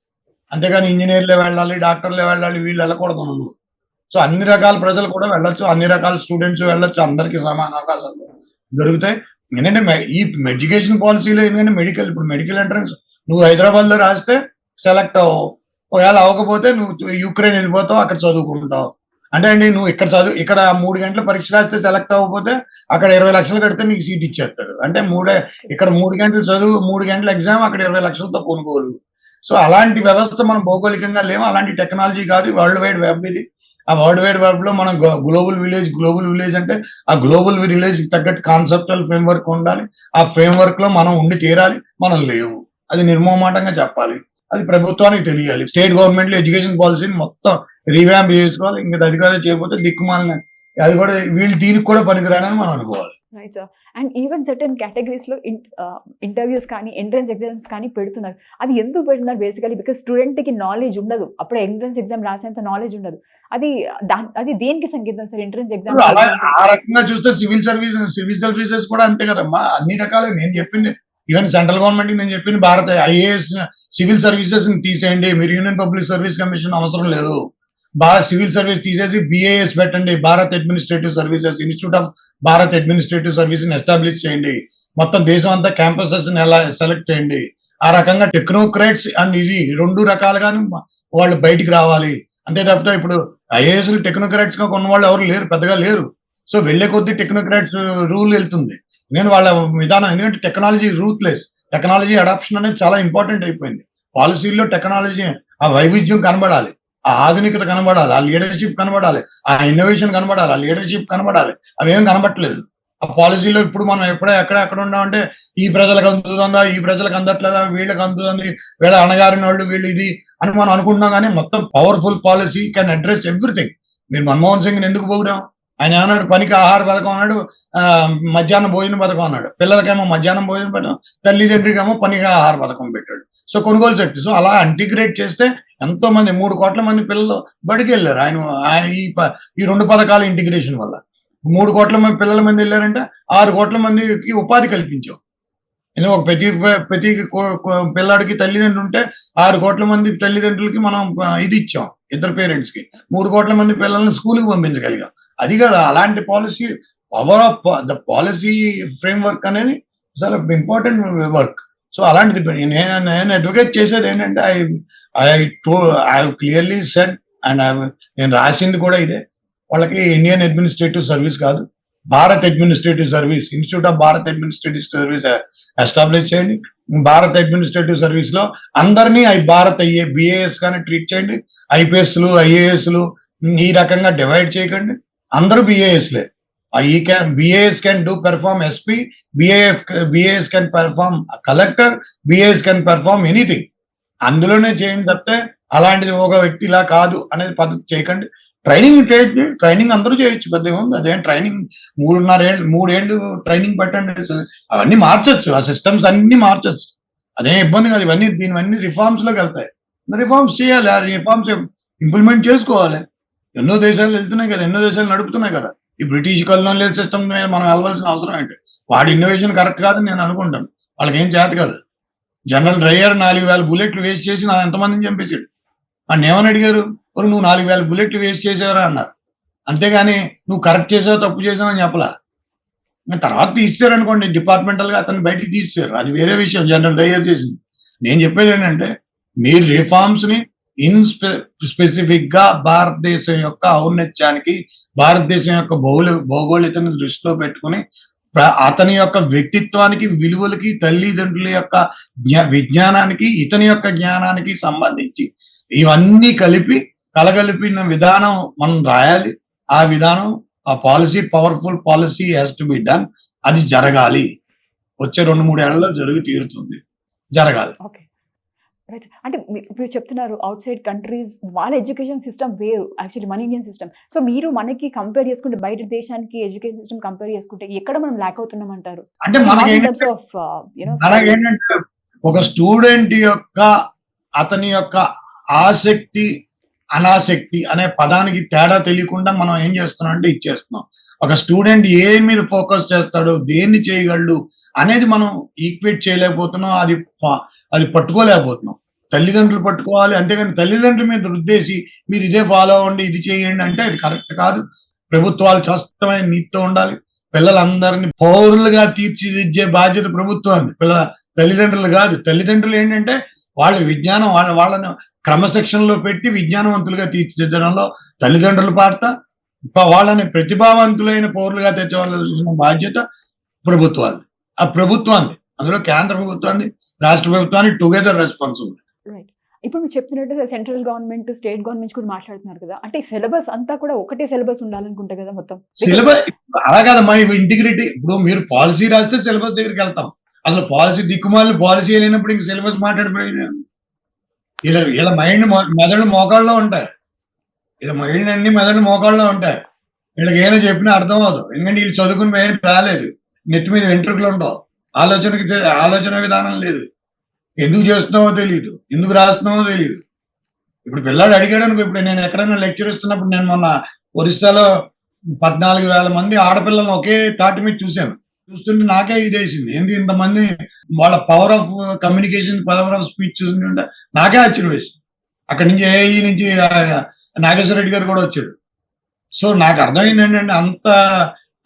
అంతేగాని ఇంజనీర్లే వెళ్ళాలి, డాక్టర్లే వెళ్ళాలి, వీళ్ళు వెళ్ళకూడదు. సో అన్ని రకాల ప్రజలు కూడా వెళ్ళొచ్చు, అన్ని రకాల స్టూడెంట్స్ వెళ్ళొచ్చు, అందరికీ సమాన అవకాశాలు దొరుకుతాయి. ఎందుకంటే ఈ ఎడ్యుకేషన్ పాలసీలో ఎందుకంటే ఇప్పుడు మెడికల్ ఎంట్రన్స్ నువ్వు హైదరాబాద్ లో రాస్తే సెలెక్ట్ అవ్వవు. ఒకవేళ అవ్వకపోతే నువ్వు యుక్రెయిన్ వెళ్ళిపోతావు, అక్కడ చదువుకుంటావు. అంటే అండి నువ్వు ఇక్కడ 3 గంటల పరీక్ష రాస్తే సెలెక్ట్ అవ్వకపోతే అక్కడ 20 లక్షలు కడితే నీకు సీట్ ఇచ్చేస్తాడు. అంటే ఇక్కడ 3 గంటలు చదువు, 3 గంటల ఎగ్జామ్, అక్కడ 20 లక్షలతో కొనుగోలు. సో అలాంటి వ్యవస్థ మనం భౌగోళికంగా లేవు. అలాంటి టెక్నాలజీ కాదు. వరల్డ్ వైడ్ వెబ్ ఇది. ఆ వరల్డ్ వైడ్ వెబ్ లో మనం గ్లోబల్ విలేజ్ అంటే ఆ గ్లోబల్ విలేజ్ తగ్గట్టు కాన్సెప్చువల్ ఫ్రేమ్వర్క్ ఉండాలి. ఆ ఫ్రేమ్వర్క్ లో మనం ఉండి తీరాలి. మనం లేవు, అది నిర్మోహమాటంగా చెప్పాలి. అది ప్రభుత్వానికి తెలియాలి. స్టేట్ గవర్నమెంట్ లో ఎడ్యుకేషన్ పాలసీని మొత్తం రీవ్యాంప్ చేసుకోవాలి. ఇంకా అధికారులు చేయకపోతే దిక్కుమాలిన అది కూడా వీళ్ళు దీనికి కూడా పనికిరానని మనం అనుకోవాలి. Right sir. And even certain కేటగిరీస్లో ఇంటర్వ్యూస్ కానీ ఎంట్రన్స్ ఎగ్జామ్స్ కానీ పెడుతున్నారు. అది ఎందుకు పెడుతున్నారు బేసికలీ? బికాస్ స్టూడెంట్కి నాలెడ్జ్ ఉండదు, అప్పుడే ఎంట్రన్స్ ఎగ్జామ్ రాసేంత నాలెడ్జ్ ఉండదు. అది దేనికి సంకేతం సార్ ఎంట్రన్స్ ఎగ్జామ్? అలా ఆ రకంగా చూస్తే సివిల్ సర్వీసెస్ కూడా అంతే కదమ్మా. అన్ని రకాల నేను చెప్పింది ఈవెన్ సెంట్రల్ గవర్నమెంట్ నేను చెప్పింది భారత ఐఏఎస్ సివిల్ సర్వీసెస్ తీసేయండి, మీరు యూనియన్ పబ్లిక్ సర్వీస్ కమిషన్ అవసరం లేదు. సివిల్ సర్వీస్ తీసేసి బిఏఎస్ పెట్టండి, Bharat administrative services, institute of Bharat administrative service ని ఎస్టాబ్లిష్ చేయండి. మొత్తం దేశం అంతా క్యాంపసెస్ ఎలా సెలెక్ట్ చేయండి. ఆ రకంగా టెక్నోక్రాట్స్ అండ్ ఇది రెండు రకాలుగాను వాళ్ళు బయటికి రావాలి. అంతే తప్పితే ఇప్పుడు ఐఏఎస్ టెక్నోక్రాట్స్ గా కొన్న వాళ్ళు ఎవరు లేరు, పెద్దగా లేరు. సో వెళ్లే కొద్దీ టెక్నోక్రాట్స్ రూల్ వెళ్తుంది. నేను వాళ్ళ విధానం, ఎందుకంటే టెక్నాలజీ రూత్లెస్, టెక్నాలజీ అడాప్షన్ అనేది చాలా ఇంపార్టెంట్ అయిపోయింది. పాలసీల్లో టెక్నాలజీ ఆ వైవిధ్యం కనబడాలి, ఆ ఆధునికత కనబడాలి, ఆ లీడర్షిప్ కనబడాలి, ఆ ఇన్నోవేషన్ కనబడాలి, ఆ లీడర్షిప్ కనబడాలి. అవేం కనబట్టలేదు ఆ పాలసీలో. ఇప్పుడు మనం ఎక్కడ ఉన్నామంటే ఈ ప్రజలకు అందుతుందా, ఈ ప్రజలకు అందట్లేదా, వీళ్ళకి అందుతుంది, వీళ్ళ అణగారిన వాళ్ళు వీళ్ళు ఇది అని మనం అనుకుంటున్నాం. కానీ మొత్తం powerful policy can address everything. మీరు మన్మోహన్ సింగ్ ఎందుకు పోగడం? ఆయన ఏమన్నాడు? పనికి ఆహార పథకం అన్నాడు, మధ్యాహ్నం భోజన పథకం అన్నాడు. పిల్లలకేమో మధ్యాహ్నం భోజన పథకం, తల్లిదండ్రికేమో పనికి ఆహార పథకం పెట్టాడు. సో కొనుగోలు శక్తి. సో అలా ఇంటిగ్రేట్ చేస్తే ఎంతో మంది 3 కోట్ల మంది పిల్లలు బడికి వెళ్ళారు. ఆయన ఈ 2 పథకాల ఇంటిగ్రేషన్ వల్ల 3 కోట్ల మంది పిల్లల మంది వెళ్ళారంటే 6 కోట్ల మందికి ఉపాధి కల్పించాం. ఎందుకంటే ఒక ప్రతి పిల్లాడికి తల్లిదండ్రులు ఉంటే 6 కోట్ల మంది తల్లిదండ్రులకి మనం ఇది ఇచ్చాం, ఇద్దరు పేరెంట్స్ కి 3 కోట్ల మంది పిల్లల్ని స్కూల్కి పంపించగలిగాం. అది కదా అలాంటి policy. Power of the policy frame work అనేది చాలా ఇంపార్టెంట్ వర్క్. సో అలాంటిది నేను అడ్వకేట్ చేసేది ఏంటంటే ఐ క్లియర్లీ సెడ్ అండ్ నేను రాసింది కూడా ఇదే. వాళ్ళకి ఇండియన్ అడ్మినిస్ట్రేటివ్ సర్వీస్ కాదు, Bharat administrative service, institute of Bharat administrative service establish చేయండి. భారత్ అడ్మినిస్ట్రేటివ్ సర్వీస్ లో అందరినీ భారత్ బిఏఎస్ కానీ ట్రీట్ చేయండి. ఐపీఎస్లు ఐఏఎస్లు ఈ రకంగా డివైడ్ చేయకండి, అందరూ బిఏఎస్లే. BAS can do perform SP, BAS can perform collector, BAS can perform anything. అందులోనే చేయండి తప్పితే అలాంటిది ఒక వ్యక్తి ఇలా కాదు అనేది పద్ధతి చేయకండి. ట్రైనింగ్ అందరూ చేయొచ్చు, పెద్ద ఏముంది. అదేం ట్రైనింగ్ 3.5 ఏళ్ళు ట్రైనింగ్ పెట్టండి, అవన్నీ మార్చొచ్చు, ఆ సిస్టమ్స్ అన్ని మార్చొచ్చు, అదేం ఇబ్బంది కాదు. దీనివన్నీ రిఫార్మ్స్ లోకి వెళ్తాయి. రిఫార్మ్స్ చేయాలి, ఆ రిఫార్మ్స్ ఇంప్లిమెంట్ చేసుకోవాలి. ఎన్నో దేశాలు వెళ్తున్నాయి కదా, ఎన్నో దేశాలు నడుపుతున్నాయి కదా. ఈ బ్రిటిష్ కల్లోనియల్ సిస్టమ్ మీద మనం వెళ్ళవలసిన అవసరం ఏంటి? వాడి ఇన్నోవేషన్ కరెక్ట్ కాదని నేను అనుకుంటాను. వాళ్ళకి ఏం చేత కాదు. జనరల్ డ్రైయర్ 4,000 బుల్లెట్లు వేస్ట్ చేసి నా ఎంతమందిని చంపేశాడు. అని ఏమని అడిగారు? నువ్వు 4,000 బుల్లెట్లు వేస్ట్ చేసేవరా అన్నారు. అంతేగాని నువ్వు కరెక్ట్ చేసావు తప్పు చేసావు అని చెప్పలా. తర్వాత తీసేశారు అనుకోండి, డిపార్ట్మెంటల్ గా అతను బయటికి తీసేశారు, అది వేరే విషయం. జనరల్ డ్రైయర్ చేసింది. నేను చెప్పేది ఏంటంటే మీరు రిఫార్మ్స్ ని స్పెసిఫిక్ గా భారతదేశం యొక్క ఔన్నత్యానికి, భారతదేశం యొక్క భౌగోళికను దృష్టిలో పెట్టుకుని అతని యొక్క వ్యక్తిత్వానికి, విలువలకి, తల్లిదండ్రుల యొక్క విజ్ఞానానికి, ఇతని యొక్క జ్ఞానానికి సంబంధించి ఇవన్నీ కలగలిపిన విధానం మనం రాయాలి. ఆ విధానం, ఆ policy powerful policy has to be done. అది జరగాలి. వచ్చే 2-3 ఏళ్లలో జరిగి తీరుతుంది, జరగాలి. రైట్. అంటే మీరు చెప్తున్నారు అవుట్ సైడ్ కంట్రీస్ వాళ్ళ ఎడ్యుకేషన్ సిస్టమ్ వేరు, యాక్చువల్లీ మన ఇండియన్ సిస్టమ్. సో మీరు మనకి కంపేర్ చేసుకుంటే, బయట దేశానికి ఎడ్యుకేషన్ సిస్టమ్ కంపేర్ చేసుకుంటే ఎక్కడ మనం ల్యాక్ అవుతున్నాం అంటారు? అంటే మనకేంటంటే ఒక స్టూడెంట్ యొక్క అతని యొక్క ఆసక్తి అనాసక్తి అనే పదానికి తేడా తెలియకుండా మనం ఏం చేస్తున్నాం అంటే ఇచ్చేస్తున్నాం. ఒక స్టూడెంట్ ఏ మీద ఫోకస్ చేస్తాడు, దేన్ని చేయగలడు అనేది మనం ఈక్వేట్ చేయలేకపోతున్నాం, అది పట్టుకోలేకపోతున్నాం. తల్లిదండ్రులు పట్టుకోవాలి, అంతేగాని తల్లిదండ్రుల మీద రుద్దేసి మీరు ఇదే ఫాలో అవ్వండి, ఇది చేయండి అంటే అది కరెక్ట్ కాదు. ప్రభుత్వాలు స్పష్టమైన నీతితో ఉండాలి. పిల్లలందరినీ పౌరులుగా తీర్చిదిద్దే బాధ్యత ప్రభుత్వం, తల్లిదండ్రులు కాదు. తల్లిదండ్రులు ఏంటంటే వాళ్ళ విజ్ఞానం, వాళ్ళని క్రమశిక్షణలో పెట్టి విజ్ఞానవంతులుగా తీర్చిదిద్దడంలో తల్లిదండ్రుల పాత్ర, వాళ్ళని ప్రతిభావంతులైన పౌరులుగా తెచ్చవలసిన బాధ్యత ప్రభుత్వాలు. ఆ ప్రభుత్వాన్ని, అందులో కేంద్ర ప్రభుత్వాన్ని, రాష్ట్ర ప్రభుత్వాన్ని టుగెదర్ రెస్పాన్సిబుల్. రైట్. ఇప్పుడు మీరు చెప్తున్నట్టు సెంట్రల్ గవర్నమెంట్, స్టేట్ గవర్నమెంట్ కూడా మాట్లాడుతున్నారు కదా, అంటే సిలబస్ అంతా కూడా ఒకటే సిలబస్ ఉండాలనుకుంటా కదా మొత్తం. సిలబస్ అలా కాదమ్మా, ఇంటిగ్రిటీ. ఇప్పుడు మీరు పాలసీ రాస్తే సిలబస్ దగ్గరికి వెళ్తాం. అసలు పాలసీ దిక్కుమాలి పాలసీ లేనప్పుడు ఇంక సిలబస్ మాట్లాడిపోయినా ఇలా మైండ్ మెదడు మోకాళ్ళలో ఉంటాయి. ఇలా మైండ్ అన్ని మెదడు మోకాళ్ళలో ఉంటాయి. వీళ్ళకి ఏమైనా చెప్పినా అర్థం అవుతుంది. ఎందుకంటే వీళ్ళు చదువుకుని ఏం రాలేదు, నెత్తి మీద వెంట్రుకలు ఉండవు, ఆలోచన విధానం లేదు, ఎందుకు చేస్తున్నావో తెలియదు, ఎందుకు రాస్తున్నావో తెలియదు. ఇప్పుడు పిల్లాడు అడిగాడు అనుకో, ఇప్పుడు నేను ఎక్కడైనా లెక్చర్ ఇస్తున్నప్పుడు నేను మొన్న ఒరిస్సాలో 14,000 మంది ఆడపిల్లలను ఒకే తాటి మీద చూశాను. చూస్తుంటే నాకే ఇదేసింది, ఏంది ఇంతమంది, వాళ్ళ power of communication, power of speech చూస్తుంటే నాకే ఆశ్చర్యం వేసింది. అక్కడి నుంచి ఏఐ నుంచి నాగేశ్వర రెడ్డి గారు కూడా వచ్చాడు. సో నాకు అర్థమైంది ఏంటంటే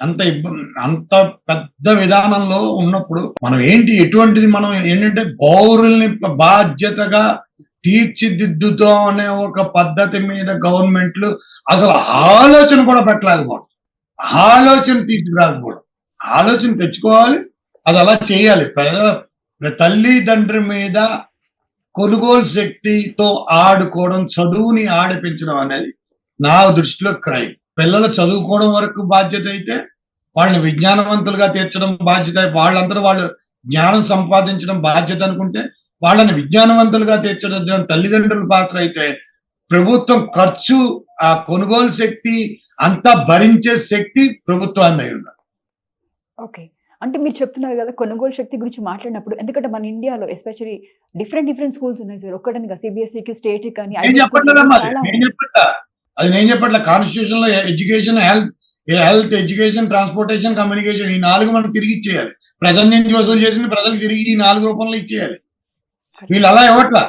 అంత ఇబ్బంది, అంత పెద్ద విధానంలో ఉన్నప్పుడు మనం ఎటువంటిది మనం ఏంటంటే పౌరుల్ని బాధ్యతగా తీర్చిదిద్దుతాం అనే ఒక పద్ధతి మీద గవర్నమెంట్లు అసలు ఆలోచన కూడా పెట్టలేకపోవడం, ఆలోచన తీసుకురాకపోవడం. ఆలోచన తెచ్చుకోవాలి, అది అలా చేయాలి. తల్లిదండ్రి మీద కొనుగోలు శక్తితో ఆడుకోవడం, చదువుని ఆడిపించడం అనేది నా దృష్టిలో క్రైమ్. పిల్లలు చదువుకోవడం వరకు బాధ్యత అయితే, వాళ్ళని విజ్ఞానవంతులుగా తీర్చడం బాధ్యత, వాళ్ళందరూ వాళ్ళు జ్ఞానం సంపాదించడం బాధ్యత అనుకుంటే, వాళ్ళని విజ్ఞానవంతులుగా తీర్చడం తల్లిదండ్రుల పాత్ర అయితే, ప్రభుత్వం ఖర్చు, ఆ కొనుగోలు శక్తి అంతా భరించే శక్తి ప్రభుత్వాన్ని అయి ఉండాలి. ఓకే. అంటే మీరు చెప్తున్నారు కదా కొనుగోలు శక్తి గురించి మాట్లాడినప్పుడు, ఎందుకంటే మన ఇండియాలో ఎస్పెషల్లీ డిఫరెంట్ స్కూల్స్ ఉన్నాయి సార్. ఒక్కటనిగా సిబిఎస్ఈకి, స్టేట్‌కి కానీ నేను చెప్పట్లే కాన్స్టిట్యూషన్ లో education, health, education, transportation, communication, ఈ 4 మనం తిరిగి ఇచ్చేయాలి. ప్రజల నుంచి వసూలు చేసింది ప్రజలకు తిరిగి ఈ 4 రూపంలో ఇచ్చేయాలి. వీళ్ళు అలా ఇవ్వట్లా.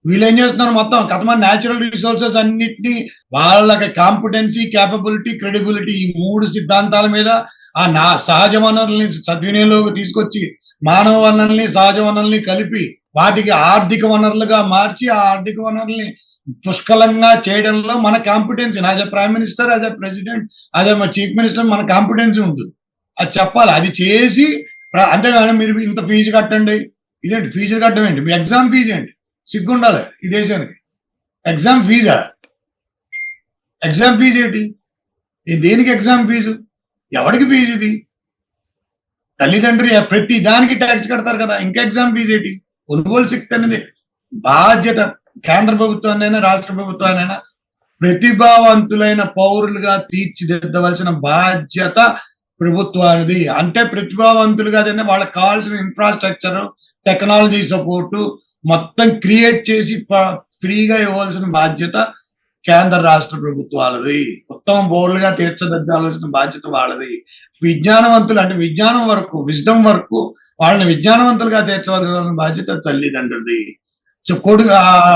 వీళ్ళు ఏం చేస్తున్నారు, మొత్తం కథమని న్యాచురల్ రిసోర్సెస్ అన్నిటినీ వాళ్ళకి కాంపిటెన్సీ, క్యాపబిలిటీ, క్రెడిబిలిటీ, ఈ 3 సిద్ధాంతాల మీద ఆ సహజ వనరుల్ని సద్వినియోగంలోకి తీసుకొచ్చి, మానవ వనరుల్ని, సహజ వనరుల్ని కలిపి వాటికి ఆర్థిక వనరులుగా మార్చి, ఆ ఆర్థిక వనరుల్ని పుష్కలంగా చేయడంలో మన competency, as a prime minister, as a president, as a chief minister మన కాంపిటెన్సీ ఉంటుంది. అది చెప్పాలి, అది చేసి. అంతేగాని మీరు ఇంత ఫీజు కట్టండి, ఇదేంటి ఫీజులు కట్టడం ఏంటి, మీ ఎగ్జామ్ ఫీజు ఏంటి, సిగ్గుండాలి ఈ దేశానికి. ఎగ్జామ్ ఫీజా? ఎగ్జామ్ ఫీజు ఏంటి, దేనికి ఎగ్జామ్ ఫీజు, ఎవరికి ఫీజు ఇది? తల్లిదండ్రులు ప్రతి దానికి ట్యాక్స్ కడతారు కదా, ఇంకా ఎగ్జామ్ ఫీజు ఏంటి? కొనుగోలు శక్తి అనేది బాధ్యత కేంద్ర ప్రభుత్వాన్నైనా రాష్ట్ర ప్రభుత్వాన్నైనా ప్రతిభావంతులైన పౌరులుగా తీర్చిదిద్దవలసిన బాధ్యత ప్రభుత్వానిది. అంటే ప్రతిభావంతులుగా వాళ్ళకి కావాల్సిన ఇన్ఫ్రాస్ట్రక్చర్, టెక్నాలజీ సపోర్టు మొత్తం క్రియేట్ చేసి ఫ్రీగా ఇవ్వాల్సిన బాధ్యత కేంద్ర రాష్ట్ర ప్రభుత్వాలది. ఉత్తమ పౌరులుగా తీర్చిదిద్దాల్సిన బాధ్యత వాళ్ళది. విజ్ఞానవంతులు అంటే విజ్ఞానం వరకు, విజ్డమ్ వరకు వాళ్ళని విజ్ఞానవంతులుగా తీర్చవలసిన బాధ్యత తల్లిదండ్రులది. సో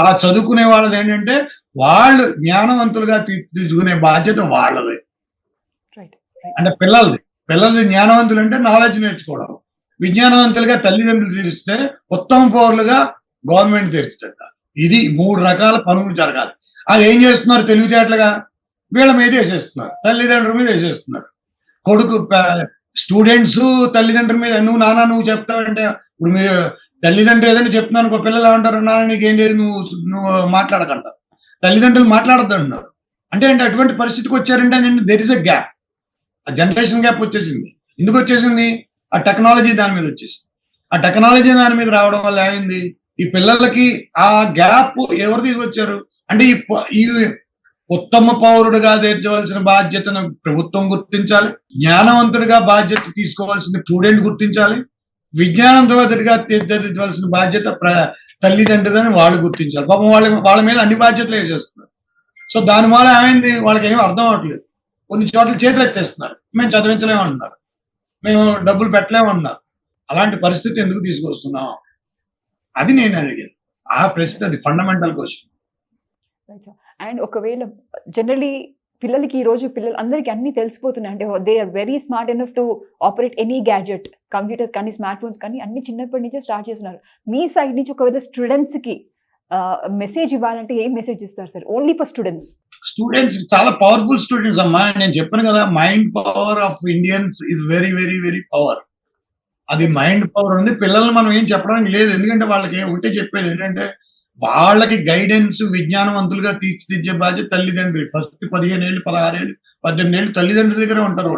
ఆ చదువుకునే వాళ్ళది ఏంటంటే వాళ్ళు జ్ఞానవంతులుగా తీర్చిదిద్దుకునే బాధ్యత వాళ్ళది. అంటే పిల్లల్ని జ్ఞానవంతులు అంటే నాలెడ్జ్ నేర్చుకోవడం, విజ్ఞానవంతులుగా తల్లిదండ్రులు తీరిస్తే ఉత్తమ పౌరులుగా గవర్నమెంట్ తీర్చిదిద్దాలి. ఇది 3 రకాల పనులు జరగాలి. అది ఏం చేస్తున్నారు తెలివితేటలుగా, వీళ్ళ మీద వేసేస్తున్నారు, తల్లిదండ్రుల మీద వేసేస్తున్నారు. కొడుకు స్టూడెంట్స్ తల్లిదండ్రుల మీద నువ్వు చెప్తావంటే, ఇప్పుడు మీరు తల్లిదండ్రులు ఏదైనా చెప్తున్నాను అనుకో, పిల్లలు ఏమంటారు, నాన్న నీకేం లేదు, నువ్వు మాట్లాడకంటారు. తల్లిదండ్రులు మాట్లాడద్దు అంటున్నారు. అంటే అటువంటి పరిస్థితికి వచ్చారంటే దెర్ ఇస్ ఎ గ్యాప్, ఆ జనరేషన్ గ్యాప్ వచ్చేసింది. ఎందుకు వచ్చేసింది? ఆ టెక్నాలజీ దాని మీద వచ్చేసింది. ఆ టెక్నాలజీ దాని మీద రావడం వల్ల ఏమైంది, ఈ పిల్లలకి ఆ గ్యాప్ ఎవరు తీసుకొచ్చారు అంటే, ఈ ఉత్తమ పౌరుడుగా తీర్చవలసిన బాధ్యతను ప్రభుత్వం గుర్తించాలి, జ్ఞానవంతుడిగా బాధ్యత తీసుకోవాల్సిన స్టూడెంట్ గుర్తించాలి, విజ్ఞానవంతుడిగా తీర్చిదిద్దవలసిన బాధ్యత తల్లిదండ్రులని వాళ్ళు గుర్తించాలి. పాపం వాళ్ళ మీద అన్ని బాధ్యతలు వేసేస్తున్నారు. సో దానివల్ల ఏమైంది, వాళ్ళకి ఏమీ అర్థం అవ్వట్లేదు. కొన్ని చోట్ల చేతులు ఎత్తేస్తున్నారు, మేము చదివించలేమంటున్నారు, మేము డబ్బులు పెట్టలేమంటున్నారు. అలాంటి పరిస్థితి ఎందుకు తీసుకొస్తున్నాం, అది నేను అడిగాను. ఆ ప్రశ్న, అది ఫండమెంటల్ క్వశ్చన్. అండ్ ఒకవేళ జనరలీ పిల్లలకి ఈ రోజు అందరికీ అన్ని తెలిసిపోతున్నాయి. అంటే they are very smart enough to operate any gadget, computers కానీ, స్మార్ట్ ఫోన్స్ కానీ అన్ని చిన్నప్పటి నుంచే స్టార్ట్ చేస్తున్నారు. మీ సైడ్ నుంచి ఒకవేళ స్టూడెంట్స్కి మెసేజ్ ఇవ్వాలంటే ఏం మెసేజ్ ఇస్తారు సార్, ఓన్లీ ఫర్ స్టూడెంట్స్ చాలా పవర్ఫుల్ స్టూడెంట్స్ అమ్మా. నేను చెప్పాను కదా, mind power of Indians is very very very power. అది మైండ్ పవర్ ఉంది. పిల్లల్ని మనం ఏం చెప్పడానికి లేదు, ఎందుకంటే వాళ్ళకి ఒకటే చెప్పేది ఏంటంటే, వాళ్ళకి గైడెన్స్, విజ్ఞానవంతులుగా తీర్చిదిద్దే బాధ్యత తల్లిదండ్రులు. ఫస్ట్ 15 ఏళ్ళు, 16 ఏళ్ళు, 18 ఏళ్ళు తల్లిదండ్రుల దగ్గరే ఉంటారు.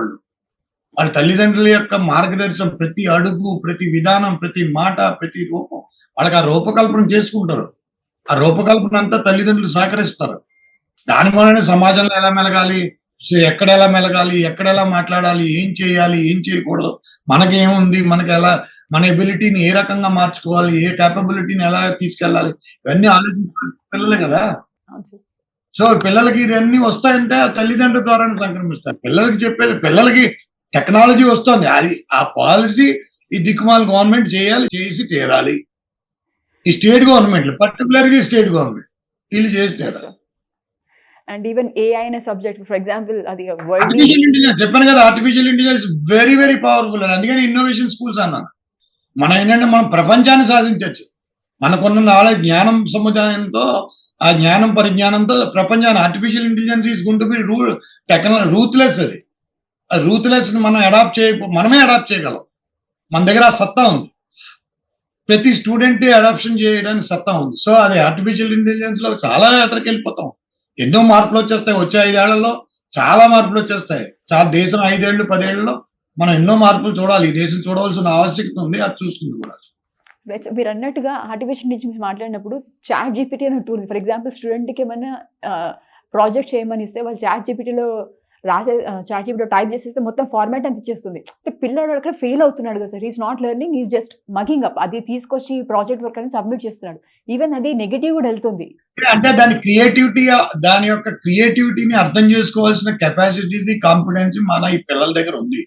వాళ్ళ తల్లిదండ్రుల యొక్క మార్గదర్శనం, ప్రతి అడుగు, ప్రతి విధానం, ప్రతి మాట, ప్రతి రూపం, వాళ్ళకి ఆ రూపకల్పన చేసుకుంటారు. ఆ రూపకల్పన అంతా తల్లిదండ్రులు సహకరిస్తారు. దాని వలన సమాజంలో ఎలా మెలగాలి, సో ఎక్కడ ఎలా మెలగాలి, ఎక్కడ ఎలా మాట్లాడాలి, ఏం చేయాలి, ఏం చేయకూడదు, మనకేముంది, మనకి ఎలా మన ఎబిలిటీని ఏ రకంగా మార్చుకోవాలి, ఏ కేపబిలిటీని ఎలా తీసుకెళ్ళాలి, ఇవన్నీ ఆలోచించాలి పిల్లలే కదా. అవును సార్. సో పిల్లలకి ఇవన్నీ వస్తాయంటే ఆ తల్లిదండ్రుల ద్వారానే సంక్రమిస్తాయి. పిల్లలకి చెప్పేది, పిల్లలకి టెక్నాలజీ వస్తుంది, అది ఆ పాలసీ ఈ దిక్కుమాల గవర్నమెంట్ చేయాలి, చేసి తీరాలి. ఈ స్టేట్ గవర్నమెంట్లు, పర్టికులర్గా ఈ స్టేట్ గవర్నమెంట్ వీళ్ళు చేసి తీరాలి. అండ్ ఈవెన్ ఏఐ అనే సబ్జెక్ట్ ఫర్ ఎగ్జాంపుల్ అది వరల్డ్ ఆర్టిఫిషియల్ ఇంటెలిజెన్స్ చెప్పాను కదా, artificial intelligence very very powerful అని, అందుకని ఇన్నోవేషన్ స్కూల్స్ అన్నాను. మనం ఏంటంటే మనం ప్రపంచాన్ని సాధించవచ్చు, మనకున్న నాలెడ్జ్, జ్ఞానం సముదాయంతో, ఆ జ్ఞానం పరిజ్ఞానంతో ప్రపంచాన్ని. Artificial intelligence is gonna be ruthless. అది ఆ రూత్లెస్ మనం మనమే అడాప్ట్ చేయగలం. మన దగ్గర ఆ సత్తా ఉంది, ప్రతి స్టూడెంట్ అడాప్షన్ చేయడానికి సత్తా ఉంది. సో అది ఆర్టిఫిషియల్ ఇంటెలిజెన్స్ లో చాలా ఎక్కడికి వెళ్ళిపోతాం, ఎన్నో మార్పులు వచ్చేస్తాయి. వచ్చే 5 ఏళ్లలో చాలా మార్పులు వచ్చేస్తాయి. చాలా దేశం 5 ఏళ్ళు 10 ఏళ్లలో మనం ఎన్నో మార్పులు చూడాలి. ఈ దేశం చూడవలసిన ఆవశ్యకత ఉంది, అది చూస్తుంది కూడా. మీరు అన్నట్టుగా ఆర్టిఫిషియల్ ఇంటెలిజెన్స్ మాట్లాడినప్పుడు చాట్ జీపీటీ అనే టూల్, ఫర్ ఎగ్జాంపుల్ స్టూడెంట్కి ఏమైనా ప్రాజెక్ట్ చేయమని ఇస్తే వాళ్ళు చాట్ జీపీటీలో చాట్ జీపీటీలో టైప్ చేసేస్తే మొత్తం ఫార్మాట్ అంత ఇచ్చేస్తుంది. అంటే పిల్లడు అక్కడ ఫెయిల్ అవుతున్నాడు కదా sir, is not learning, is just mugging up. అది తీసుకొచ్చి ప్రాజెక్ట్ వర్క్ అని సబ్మిట్ చేస్తున్నాడు. ఈవెన్ అది నెగిటివ్ కూడా వెళ్తుంది. అంటే దాని యొక్క క్రియేటివిటీని అర్థం చేసుకోవాల్సిన కెపాసిటీ, కాన్ఫిడెన్స్ మన ఈ పిల్లల దగ్గర ఉంది.